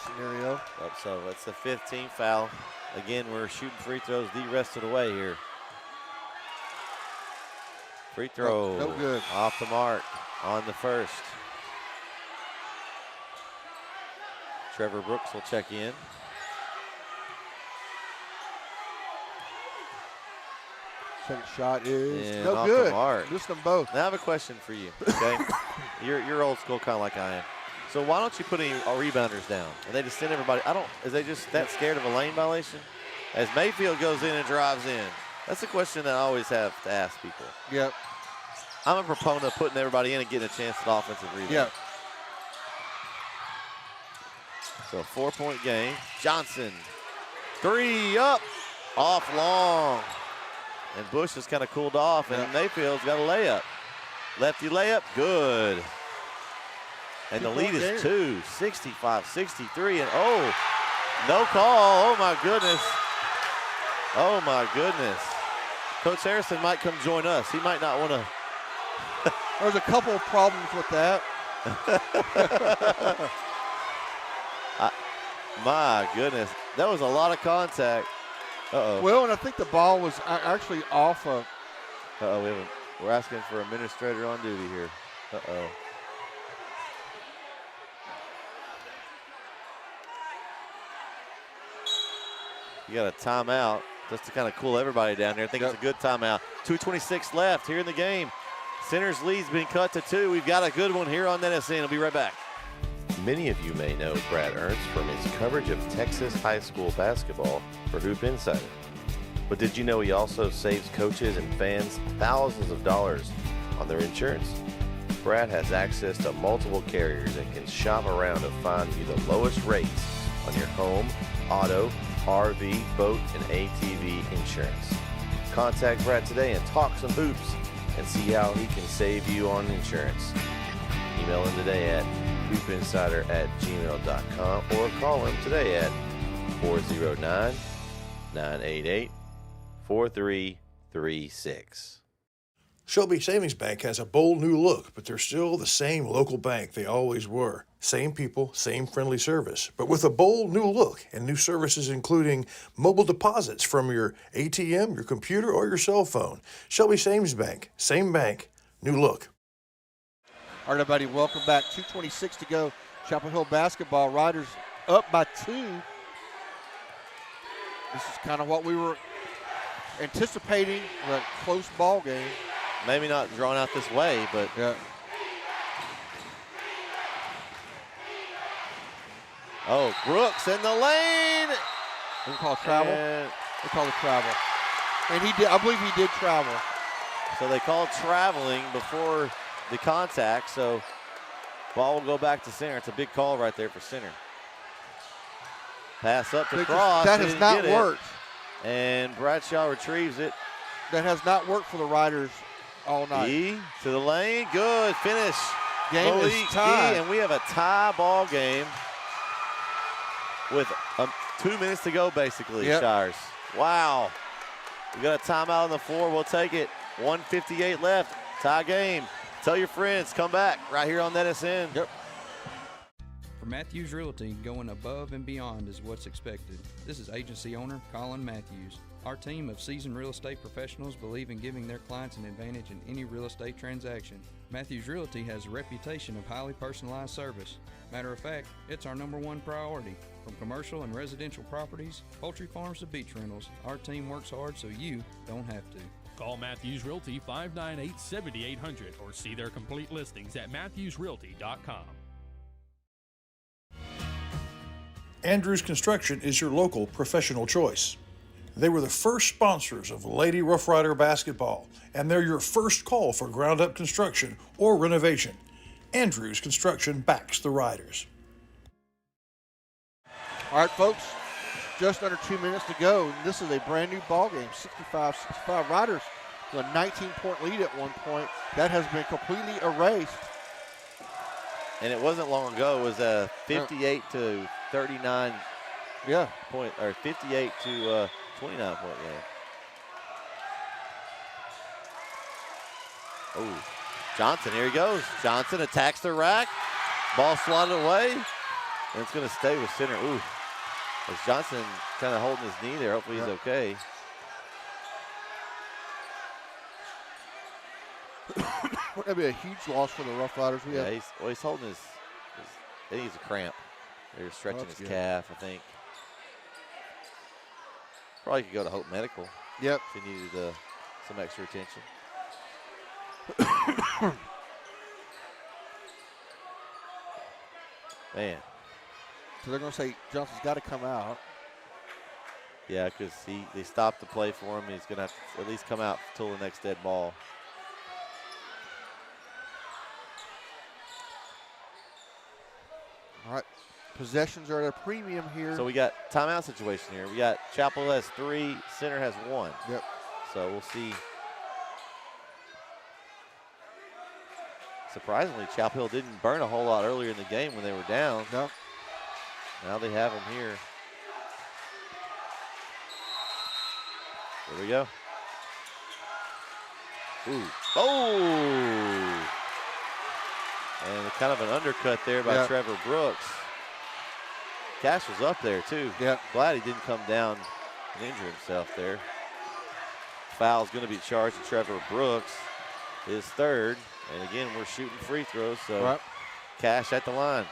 scenario. So that's the 15th foul. Again, we're shooting free throws the rest of the way here. Free throw. No good. Off the mark on the first. Trevor Brooks will check in. Second shot is And no off good. the mark. Missed them both. Now I have a question for you, okay? you're old school kind of like I am. So why don't you put any rebounders down? And they just send everybody, is they just that scared of a lane violation? As Mayfield goes in and drives in. That's a question that I always have to ask people. Yep. I'm a proponent of putting everybody in and getting a chance at offensive rebound. Yep. So 4-point game. Johnson, 3 up, off long. And Bush has kind of cooled off, and Mayfield's got a layup. Lefty layup, good. And the lead is 2, 65-63, and no call. Oh my goodness. Oh my goodness. Coach Harrison might come join us. He might not want to. There's a couple of problems with that. My goodness. That was a lot of contact. Uh-oh. Well, and I think the ball was actually off of. Uh-oh, we're asking for administrator on duty here. Uh-oh. You got a timeout just to kind of cool everybody down there. I think it's a good timeout. 2:26 left here in the game. Center's lead's been cut to 2. We've got a good one here on NSN. We'll be right back. Many of you may know Brad Ernst from his coverage of Texas high school basketball for Hoop Insider. But did you know he also saves coaches and fans thousands of dollars on their insurance? Brad has access to multiple carriers and can shop around to find you the lowest rates on your home, auto, RV, boat, and ATV insurance. Contact Brad today and talk some hoops and see how he can save you on insurance. Email him today at hoopinsider@gmail.com or call him today at 409-988-4336. Shelby Savings Bank has a bold new look, but they're still the same local bank they always were. Same people, same friendly service, but with a bold new look and new services including mobile deposits from your ATM, your computer, or your cell phone. Shelby Savings Bank, same bank, new look. All right, everybody, welcome back. 2:26 to go. Chapel Hill basketball. Riders up by 2. This is kind of what we were anticipating, a close ball game. Maybe not drawn out this way, but Brooks in the lane. They call travel. They call it travel. And he did. I believe he did travel. So they called traveling before the contact. So ball will go back to center. It's a big call right there for center. Pass up to Cross. That has Didn't not get it. worked. And Bradshaw retrieves it. That has not worked for the Riders all night. E to the lane. Good finish. Game is Malik tied. E, and we have a tie ball game with 2 minutes to go, basically, Yep. Shires. Wow. We got a timeout on the floor. We'll take it. 1:58 left. Tie game. Tell your friends. Come back right here on NSN. Yep. For Matthews Realty, going above and beyond is what's expected. This is agency owner Colin Matthews. Our team of seasoned real estate professionals believe in giving their clients an advantage in any real estate transaction. Matthews Realty has a reputation of highly personalized service. Matter of fact, it's our #1 priority. From commercial and residential properties, poultry farms to beach rentals, our team works hard so you don't have to. Call Matthews Realty 598-7800 or see their complete listings at matthewsrealty.com. Andrews Construction is your local professional choice. They were the first sponsors of Lady Rough Rider basketball, and they're your first call for ground-up construction or renovation. Andrews Construction backs the Riders. All right, folks, just under 2 minutes to go. This is a brand new ball game, 65-65. Riders with a 19-point lead at one point. That has been completely erased. And it wasn't long ago. It was a 58 to 39 point, or 58 to 29 point game. Oh, Johnson, here he goes. Johnson attacks the rack. Ball slotted away. And it's going to stay with center. Ooh. As Johnson kind of holding his knee there. Hopefully he's okay. That'd be a huge loss for the Rough Riders. Yeah, he's holding his I think it's a cramp. They're stretching his calf, I think. Probably could go to Hope Medical. Yep. If he needed some extra attention. Man. So they're going to say Johnson's got to come out. Yeah, because they stopped the play for him. He's going to have to at least come out until the next dead ball. All right. Possessions are at a premium here. So we got timeout situation here. We got Chapel has 3, Center has 1. Yep. So we'll see. Surprisingly, Chapel Hill didn't burn a whole lot earlier in the game when they were down. No. Now they have them here. Here we go. Ooh. Oh! And kind of an undercut there by Trevor Brooks. Cash was up there too. Yeah. Glad he didn't come down and injure himself there. Foul's going to be charged to Trevor Brooks, his 3rd. And again, we're shooting free throws, so Cash at the line.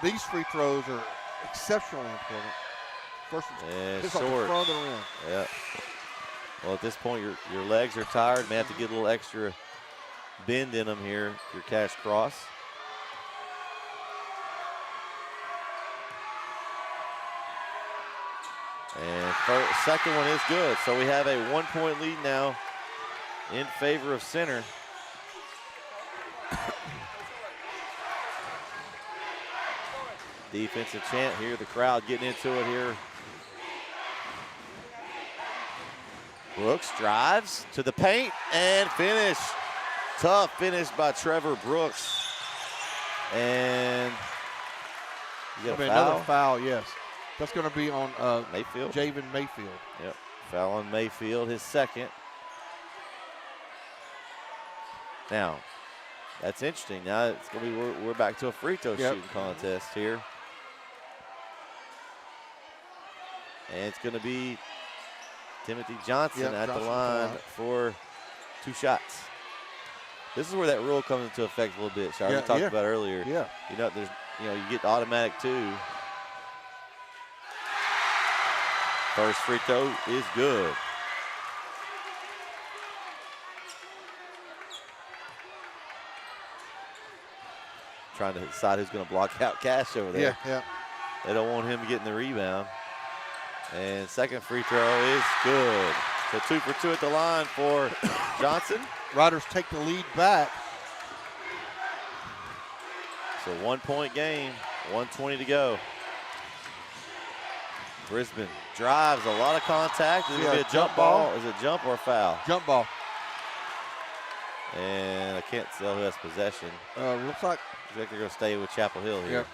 These free throws are exceptionally important. First and it's short. Off the front of the rim. Yeah. Well, at this point, your legs are tired. May have to get a little extra bend in them here. Your Cash Cross. And second one is good. So we have a 1-point lead now in favor of Center. Defensive chant here. The crowd getting into it here. Brooks drives to the paint and finish. Tough finish by Trevor Brooks. And you got a foul? Another foul, yes. That's going to be on Mayfield. Javen Mayfield. Yep. Foul on Mayfield, his 2nd. Now, that's interesting. Now it's going to be we're back to a free throw shooting contest here. And it's going to be Timothy Johnson at the line for 2 shots. This is where that rule comes into effect a little bit. Shar, we talked about earlier. Yeah. You know, you get automatic 2. First free throw is good. Trying to decide who's going to block out Cash over there. Yeah. They don't want him getting the rebound. And second free throw is good. So 2 for 2 at the line for Johnson. Riders take the lead back. It's a 1-point game, 1:20 to go. Brisbane drives, a lot of contact. Is it going to be a jump ball? Is it jump or foul? Jump ball. And I can't tell who has possession. Looks like they're going to stay with Chapel Hill here. Yep.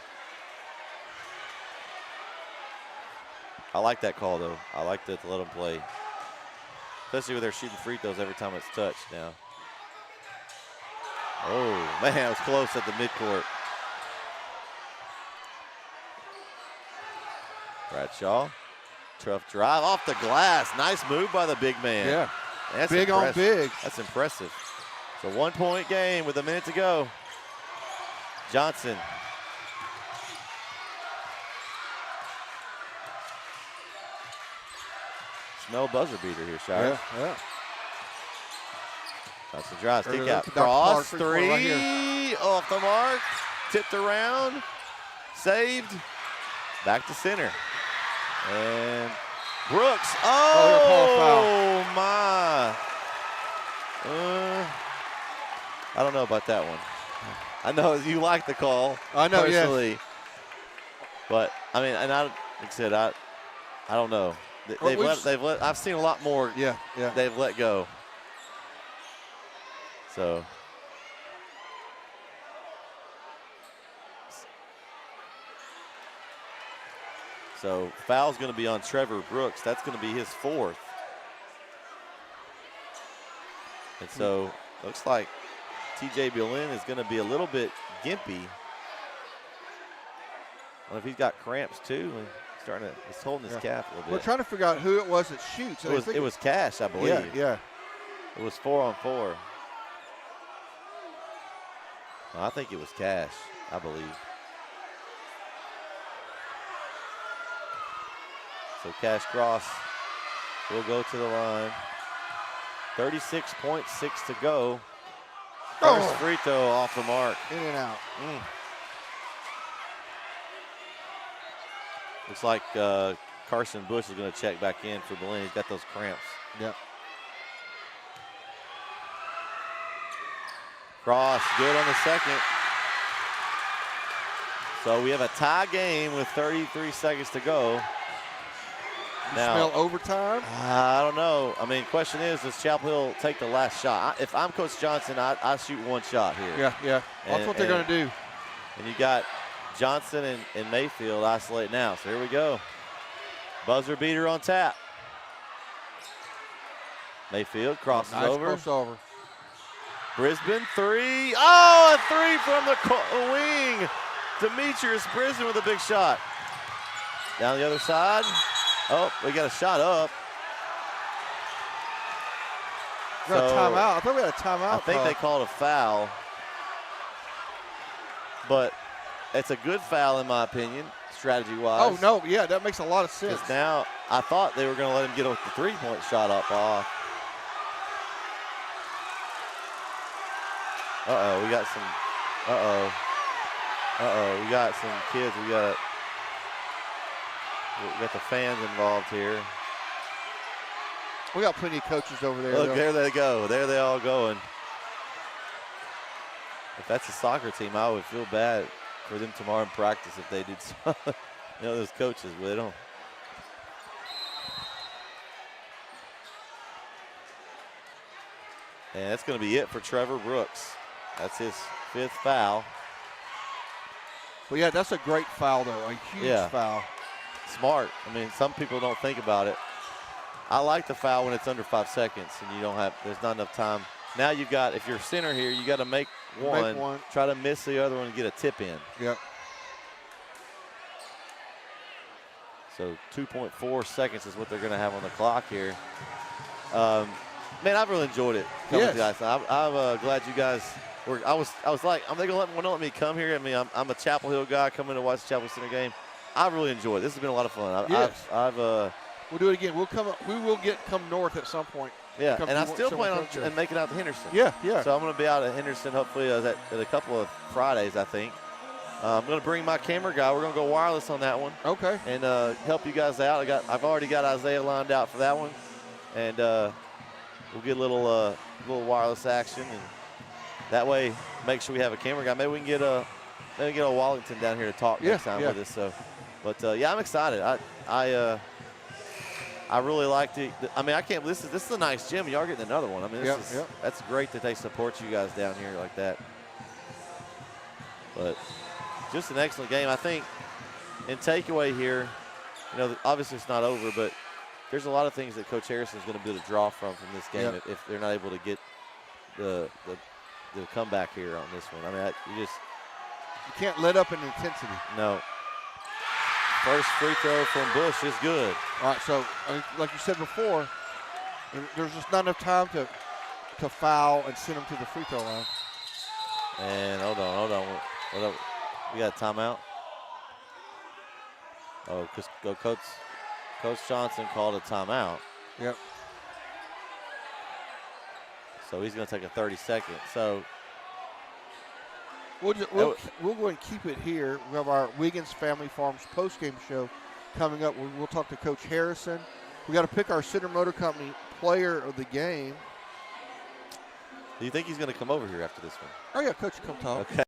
I like that call, though. I like to let them play. Especially when they're shooting free throws every time it's touched now. Oh, man, it was close at the midcourt. Bradshaw, tough drive off the glass. Nice move by the big man. Yeah, that's big impressive. on big. That's impressive. It's a 1-point game with a minute to go. Johnson. Smell buzzer beater here, Shire. Yeah. Johnson drives, kick out, cross, three, right off the mark, tipped around, saved, back to center. And Brooks, oh my. I don't know about that one. I know you like the call. I know, personally. yes. But I mean, and like I said, I don't know. They've let. I've seen a lot more. Yeah. They've let go. So. So foul's going to be on Trevor Brooks. That's going to be his 4th. And so looks like TJ Berlin is going to be a little bit gimpy. I don't know if he's got cramps too. He's holding his calf a little bit. We're trying to figure out who it was that shoots. It was Cash, I believe. Yeah. It was 4-on-4. No, I think it was Cash, I believe. So Cash Cross will go to the line. 36.6 to go. First free throw off the mark. In and out. Looks like Carson Bush is going to check back in for Berlin. He's got those cramps. Yep. Cross, good on the second. So we have a tie game with 33 seconds to go. Now, smell overtime? I don't know. I mean, question is, does Chapel Hill take the last shot? If I'm Coach Johnson, I shoot one shot here. Yeah. That's what they're going to do. And you got Johnson and Mayfield isolate now. So here we go. Buzzer beater on tap. Mayfield crosses over. Crossover. Brisbane, three. Oh, a three from the wing. Demetrius Brisbane with a big shot. Down the other side. Oh, we got a shot up. We got a timeout. I thought we had a timeout. I think they called a foul. But it's a good foul in my opinion, strategy-wise. Oh, no, yeah, that makes a lot of sense. Because now I thought they were going to let him get the three-point shot up off. We got some, we got some kids. We got the fans involved here. We got plenty of coaches over there. Look, there they go. There they all going. If that's a soccer team, I would feel bad for them tomorrow in practice if they did something. You know, those coaches, but they don't. And that's going to be it for Trevor Brooks. That's his 5th foul. Well, yeah, that's a great foul, though, a huge foul. Smart. I mean, some people don't think about it. I like the foul when it's under 5 seconds and you don't have, there's not enough time. Now you've got, if you're center here, you got to make one, try to miss the other one and get a tip in. Yep. So 2.4 seconds is what they're going to have on the clock here. Man, I've really enjoyed it coming to guys. I'm glad you guys were. I was like, are they going to let me come here? I mean, I'm a Chapel Hill guy coming to watch the Chapel Center game. I really enjoyed it. This has been a lot of fun. We'll do it again. We will come north at some point. Yeah, and I still plan on making out to Henderson. Yeah. So I'm going to be out at Henderson hopefully at a couple of Fridays, I think. I'm going to bring my camera guy. We're going to go wireless on that one. Okay. And help you guys out. I've already got Isaiah lined out for that one, and we'll get a little wireless action, and that way make sure we have a camera guy. Maybe we can get maybe get old Wallington down here to talk next time with us. So, but yeah, I'm excited. I really like the. I mean, I can't. This is a nice gym. Y'all getting another one. I mean, that's great that they support you guys down here like that. But just an excellent game. I think in takeaway here, obviously it's not over, but there's a lot of things that Coach Harrison is going to be able to draw from this game if they're not able to get the comeback here on this one. I mean, you can't let up in intensity. No. First free throw from Bush is good. All right, so like you said before, there's just not enough time to foul and send them to the free throw line. And hold on. We got a timeout. Oh, because Coach Johnson called a timeout. Yep. So he's going to take a 30-second. So we'll go and keep it here. We have our Wiggins Family Farms postgame show coming up. We'll talk to Coach Harrison. We got to pick our Center Motor Company player of the game. Do you think he's going to come over here after this one? Oh yeah, Coach, come talk. Okay.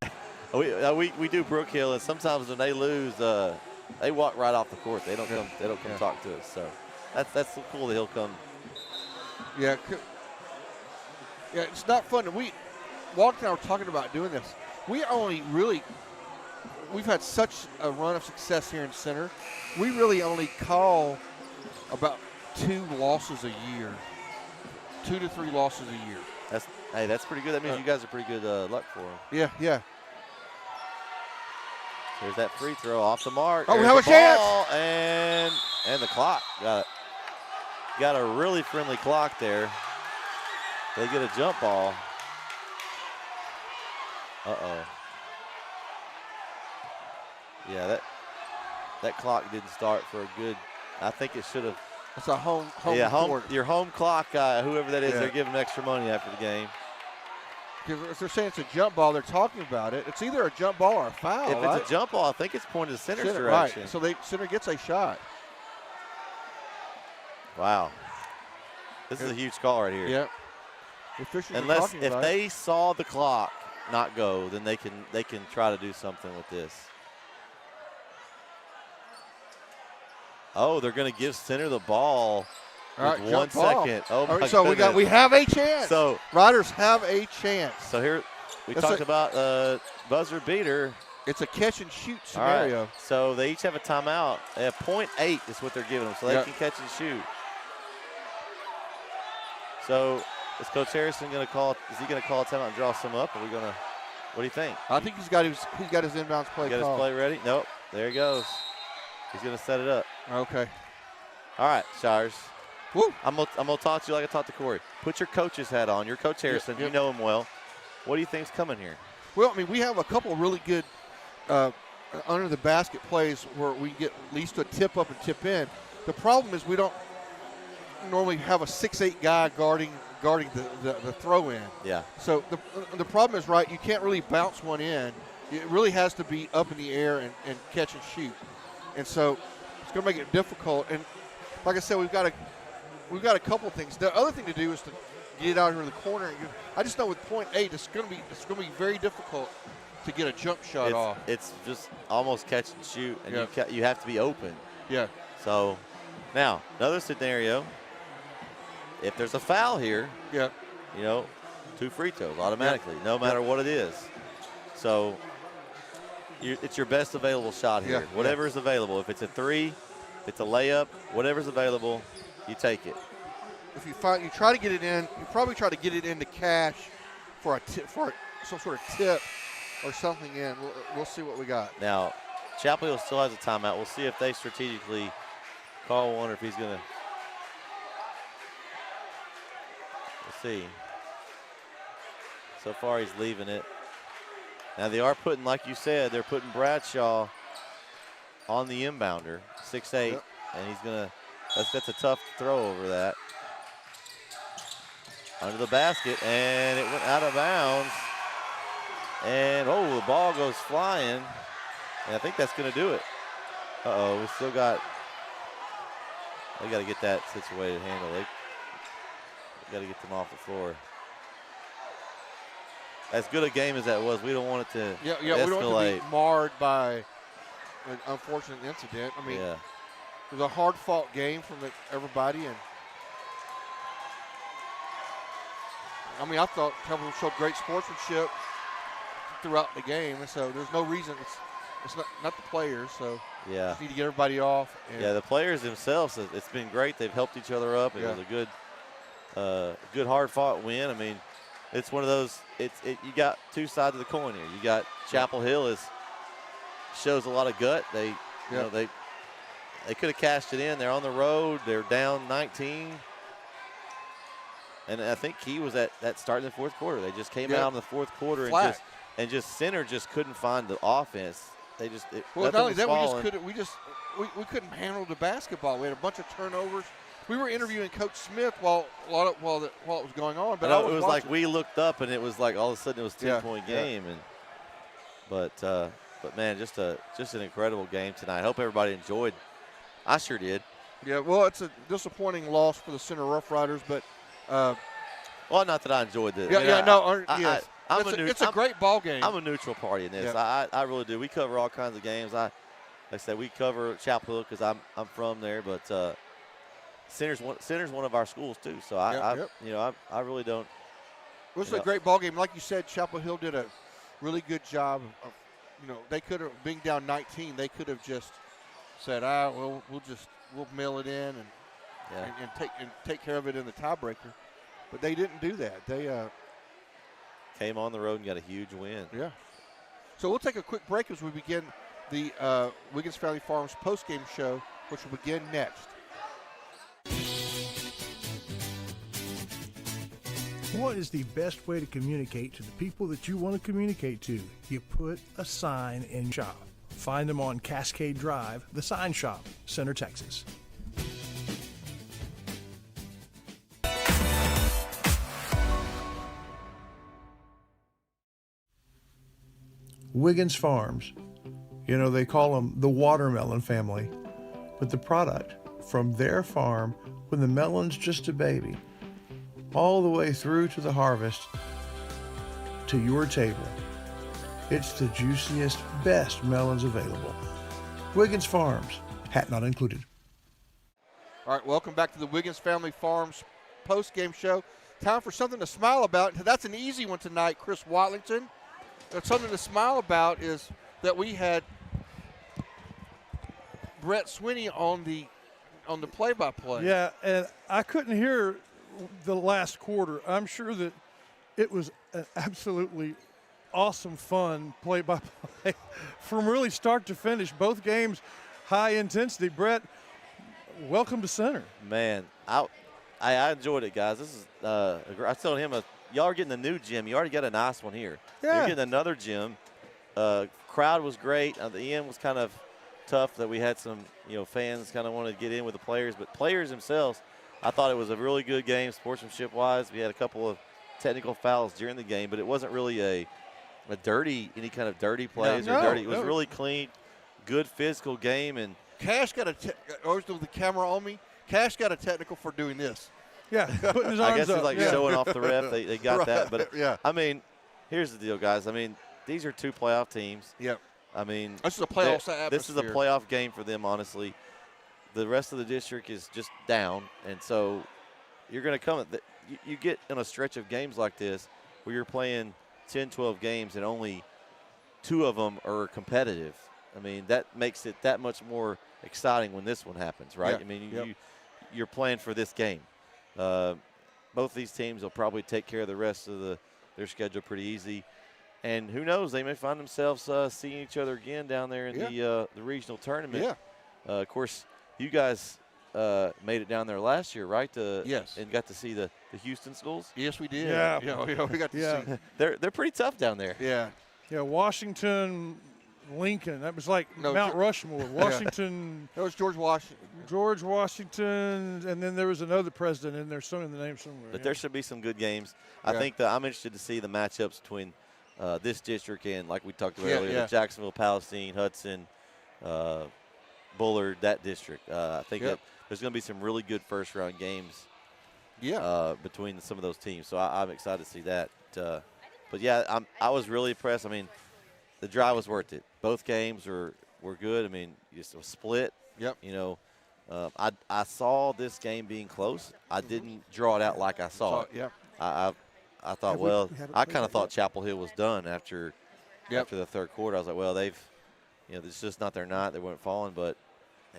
We do Brook Hill, and sometimes when they lose, they walk right off the court. They don't come. They don't come talk to us. So that's so cool that he'll come. Yeah. Yeah, it's not fun. Walt and I were talking about doing this. We've had such a run of success here in Center. We really only call about 2 losses a year, 2 to 3 losses a year. That's pretty good. That means you guys are pretty good luck for them. Yeah. There's that free throw off the mark. Oh, we have a chance. And the clock got a really friendly clock there. They get a jump ball. Uh-oh. Yeah, that clock didn't start for a good. I think it should have. It's a home court. Your home clock guy, whoever that is, they're giving extra money after the game. Because if they're saying it's a jump ball, they're talking about it. It's either a jump ball or a foul. If it's a jump ball, I think it's pointed to Center's direction. Right. So Center gets a shot. Wow. This is a huge call right here. Yep. Unless if they saw the clock not go, then they can try to do something with this. Oh, they're going to give Center the ball with 1 second. Oh, my so goodness. we have a chance. So Riders have a chance. So here we talked about buzzer beater. It's a catch and shoot scenario. All right. So they each have a timeout. They have 0.8 is what they're giving them, so they can catch and shoot. So is Coach Harrison going to call? Is he going to call a timeout and draw some up? Are we going to? What do you think? I think he's got his inbounds play. Got his play ready? Nope. There he goes. He's going to set it up. Okay. All right, Shires. Woo. I'm gonna talk to you like I talked to Corey. Put your coach's hat on. You're Coach Harrison. You know him well. What do you think's coming here? Well, I mean, we have a couple really good under the basket plays where we get at least a tip up and tip in. The problem is we don't normally have a 6'8" guy guarding the throw in. Yeah. So the problem is, right, you can't really bounce one in. It really has to be up in the air and catch and shoot. And so it's going to make it difficult. And like I said, we've got a couple of things. The other thing to do is to get it out here in the corner. I just know with 0.8, it's going to be very difficult to get a jump shot off. It's just almost catch and shoot, and you have to be open. Yeah. So now another scenario. If there's a foul here, 2 free throws automatically, no matter what it is. So it's your best available shot here. Whatever is available. If it's a 3, if it's a layup, whatever's available, you take it. If you try to get it in, you probably try to get it into cash for some sort of tip or something in. We'll see what we got. Now, Chapel Hill still has a timeout. We'll see if they strategically call one or if he's going to. We'll see. So far, he's leaving it. Now, they are putting, like you said, they're putting Bradshaw on the inbounder, 6'8", and he's going to. That's a tough throw over that. Under the basket, and it went out of bounds. And, the ball goes flying. And I think that's going to do it. Uh-oh, we still got – they got to get that situated handle. They got to get them off the floor. as good a game as that was, we don't want it to we escalate. don't want it to be marred by an unfortunate incident. I mean, it was a hard-fought game from everybody, and I mean, I thought Chapel Hill showed great sportsmanship throughout the game, and so there's no reason it's not the players. So just need to get everybody off. And the players themselves, it's been great. They've helped each other up. It was a good hard-fought win. I mean, it's one of those. You got two sides of the coin here. You got Chapel Hill shows a lot of gut. They could have cashed it in. They're on the road. They're down 19. And I think key was that start in the fourth quarter. They just came out in the fourth quarter and just center just couldn't find the offense. They just not only that, we couldn't handle the basketball. We had a bunch of turnovers. We were interviewing Coach Smith while it was going on, but it was like we looked up and it was like all of a sudden it was a 10-point game, but man, just an incredible game tonight. I hope everybody enjoyed. I sure did. Yeah, well, it's a disappointing loss for the Center Rough Riders, but well, not that I enjoyed this. It's a great ball game. I'm a neutral party in this. I really do. We cover all kinds of games. Like I said, we cover Chapel Hill because I'm from there, but Center's one of our schools too. So I really don't. It was a great ball game. Like you said, Chapel Hill did a really good job of they could have, being down 19, they could have just said, we'll mail it in and take care of it in the tiebreaker. But they didn't do that. They came on the road and got a huge win. Yeah. So we'll take a quick break as we begin the Wiggins Family Farms postgame show, which will begin next. What is the best way to communicate to the people that you want to communicate to? You put a sign in your shop. Find them on Cascade Drive, the Sign Shop, Center, Texas. Wiggins Farms. They call them the watermelon family, but the product from their farm when the melon's just a baby, all the way through to the harvest to your table. It's the juiciest, best melons available. Wiggins Farms, hat not included. All right, welcome back to the Wiggins Family Farms post-game show. Time for something to smile about. That's an easy one tonight, Chris Watlington. Something to smile about is that we had Brett Swinney on the play-by-play. Yeah, and I couldn't hear the last quarter. I'm sure that it was an absolutely awesome, fun play-by-play from really start to finish. Both games, high intensity. Brett, welcome to Center. Man, I enjoyed it, guys. This is I was telling him, y'all are getting a new gym. You already got a nice one here. Yeah. You're getting another gym. Crowd was great. The end was kind of tough that we had some fans kind of wanted to get in with the players, but players themselves, I thought it was a really good game sportsmanship-wise. We had a couple of technical fouls during the game, but it wasn't really any kind of dirty plays or dirty. It was really clean, good physical game. And Cash got always with the camera on me. Cash got a technical for doing this. Yeah, putting his arms I guess up. he's like showing off the ref. They got right. that, but I mean, here's the deal, guys. I mean, these are two playoff teams. Yep. I mean, this is a playoff atmosphere. This is a playoff game for them, honestly. The rest of the district is just down, and so you're going to come. You get in a stretch of games like this where you're playing 10, 12 games, and only 2 of them are competitive. I mean, that makes it that much more exciting when this one happens, right? Yeah. I mean, you're playing for this game. Both these teams will probably take care of the rest of their schedule pretty easy. And who knows, they may find themselves seeing each other again down there in the regional tournament. Yeah. Of course, you guys made it down there last year, right? Yes. And got to see the Houston schools? Yes, we did. Yeah. We got to see. They're pretty tough down there. Yeah. Yeah, Washington, Lincoln. That was like Mount Rushmore. Washington. That was George Washington. George Washington, and then there was another president in there, in the name somewhere. But there should be some good games. I think that I'm interested to see the matchups between this district and, like we talked about earlier, the Jacksonville, Palestine, Hudson, Bullard, that district. I think that there's going to be some really good first-round games between some of those teams. So I'm excited to see that. But yeah, I was really impressed. I mean, the drive was worth it. Both games were good. I mean, just a split. Yep. You know, I saw this game being close. I didn't draw it out like I saw it. Yep. I thought, I kind of thought Chapel Hill was done after the third quarter. I was like, well, this is just not their night. They weren't falling, but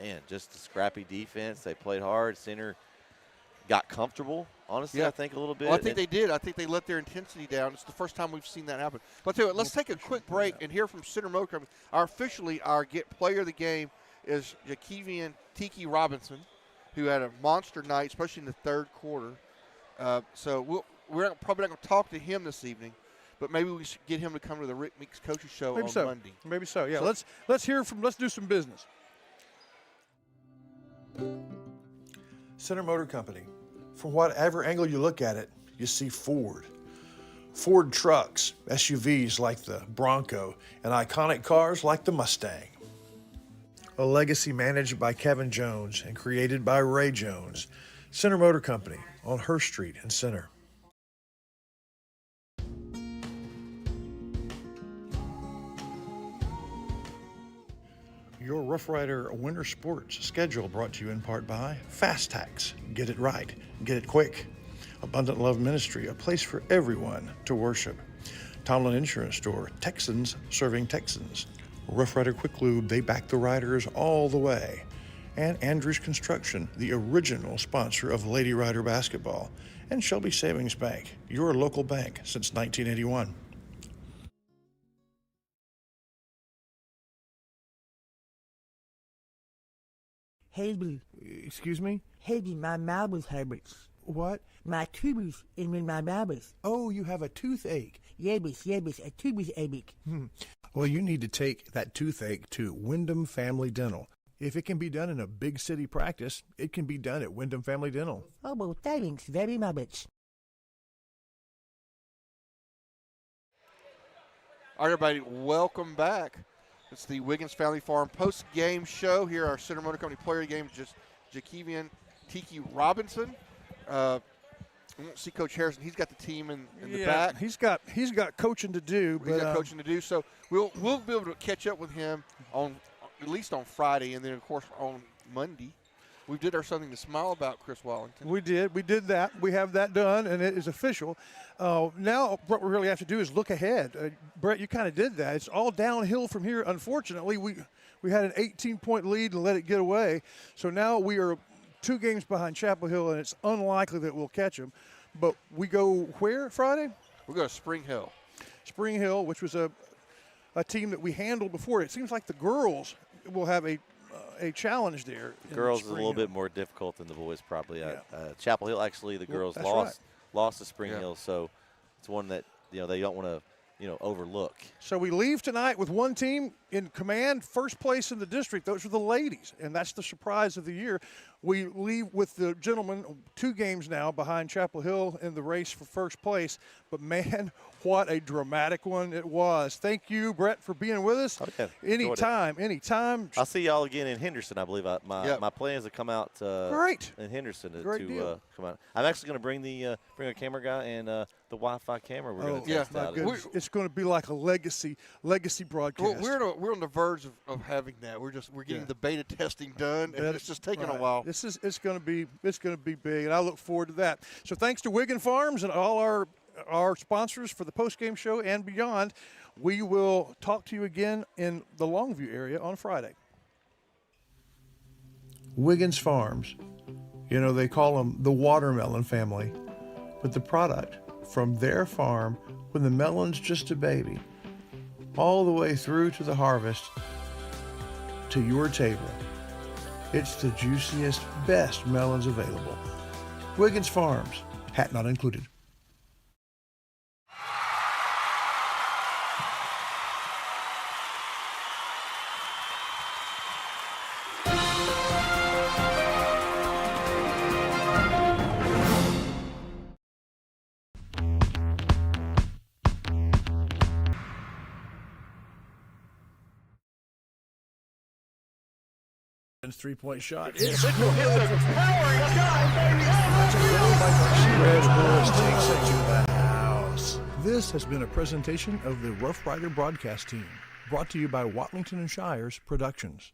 man, just a scrappy defense. They played hard. Center got comfortable. Honestly, I think a little bit. Well, I think they did. I think they let their intensity down. It's the first time we've seen that happen. But tell you what, let's take a quick break and hear from Center Motor Company. Our player of the game is Jakevian Tiki Robinson, who had a monster night, especially in the third quarter. So we're probably not going to talk to him this evening, but maybe we should get him to come to the Rick Meeks Coaches Show on Monday. Maybe so. Yeah. Let's do some business. Center Motor Company. From whatever angle you look at it, you see Ford. Ford trucks, SUVs like the Bronco, and iconic cars like the Mustang. A legacy managed by Kevin Jones and created by Ray Jones. Center Motor Company on Hurst Street in Center. Your Rough Rider Winter Sports schedule brought to you in part by Fast Tax. Get it right. Get it quick. Abundant Love Ministry, a place for everyone to worship. Tomlin Insurance Store, Texans serving Texans. Rough Rider Quick Lube, they back the riders all the way. And Andrews Construction, the original sponsor of Lady Rider basketball. And Shelby Savings Bank, your local bank since 1981. Heavy. Excuse me? Heavy, my mouth hurts. What? My tooth in my mouth. Oh, you have a toothache. Yes, a toothache. Well, you need to take that toothache to Wyndham Family Dental. If it can be done in a big city practice, it can be done at Wyndham Family Dental. Oh, well, thanks very much. All right, everybody, welcome back. It's the Wiggins Family Farm post-game show. Here, our Center Motor Company player of the game, just Jakevian Tiki Robinson. We won't see Coach Harrison. He's got the team in the back. He's got coaching to do. He's got coaching to do. So we'll be able to catch up with him on at least on Friday, and then of course on Monday. We did our Something to Smile About, Chris Wallington. We did that. We have that done, and it is official. Now what we really have to do is look ahead. Brett, you kind of did that. It's all downhill from here. Unfortunately, we had an 18-point lead and let it get away. So now we are 2 games behind Chapel Hill, and it's unlikely that we'll catch them. But we go where Friday? We go to Spring Hill. Spring Hill, which was a team that we handled before. It seems like the girls will have a challenge there. The girls is a little bit more difficult than the boys probably. Chapel Hill, actually, the girls lost to Spring Hill, so it's one that they don't want to overlook. So we leave tonight with one team in command, first place in the district. Those are the ladies, and that's the surprise of the year. We leave with the gentlemen 2 games now behind Chapel Hill in the race for first place. But, man, what a dramatic one it was. Thank you, Brett, for being with us. Okay. Anytime. I'll see y'all again in Henderson, I believe. My plans to come out in Henderson to come out. I'm actually going to bring a camera guy and the Wi-Fi camera. We're going to test out. It's going to be like a legacy broadcast. Well, we're on the verge of having that. We're getting the beta testing done, and it's just taking a while. It's going to be big, and I look forward to that. So thanks to Wiggin Farms and all our sponsors for the post-game show and beyond. We will talk to you again in the Longview area on Friday. Wiggins Farms. They call them the watermelon family, but the product from their farm when the melon's just a baby, all the way through to the harvest to your table. It's the juiciest, best melons available. Wiggins Farms, hat not included. Three-point shot. Red Bulls takes it to the house. This has been a presentation of the Rough Rider broadcast team, brought to you by Watlington and Shires Productions.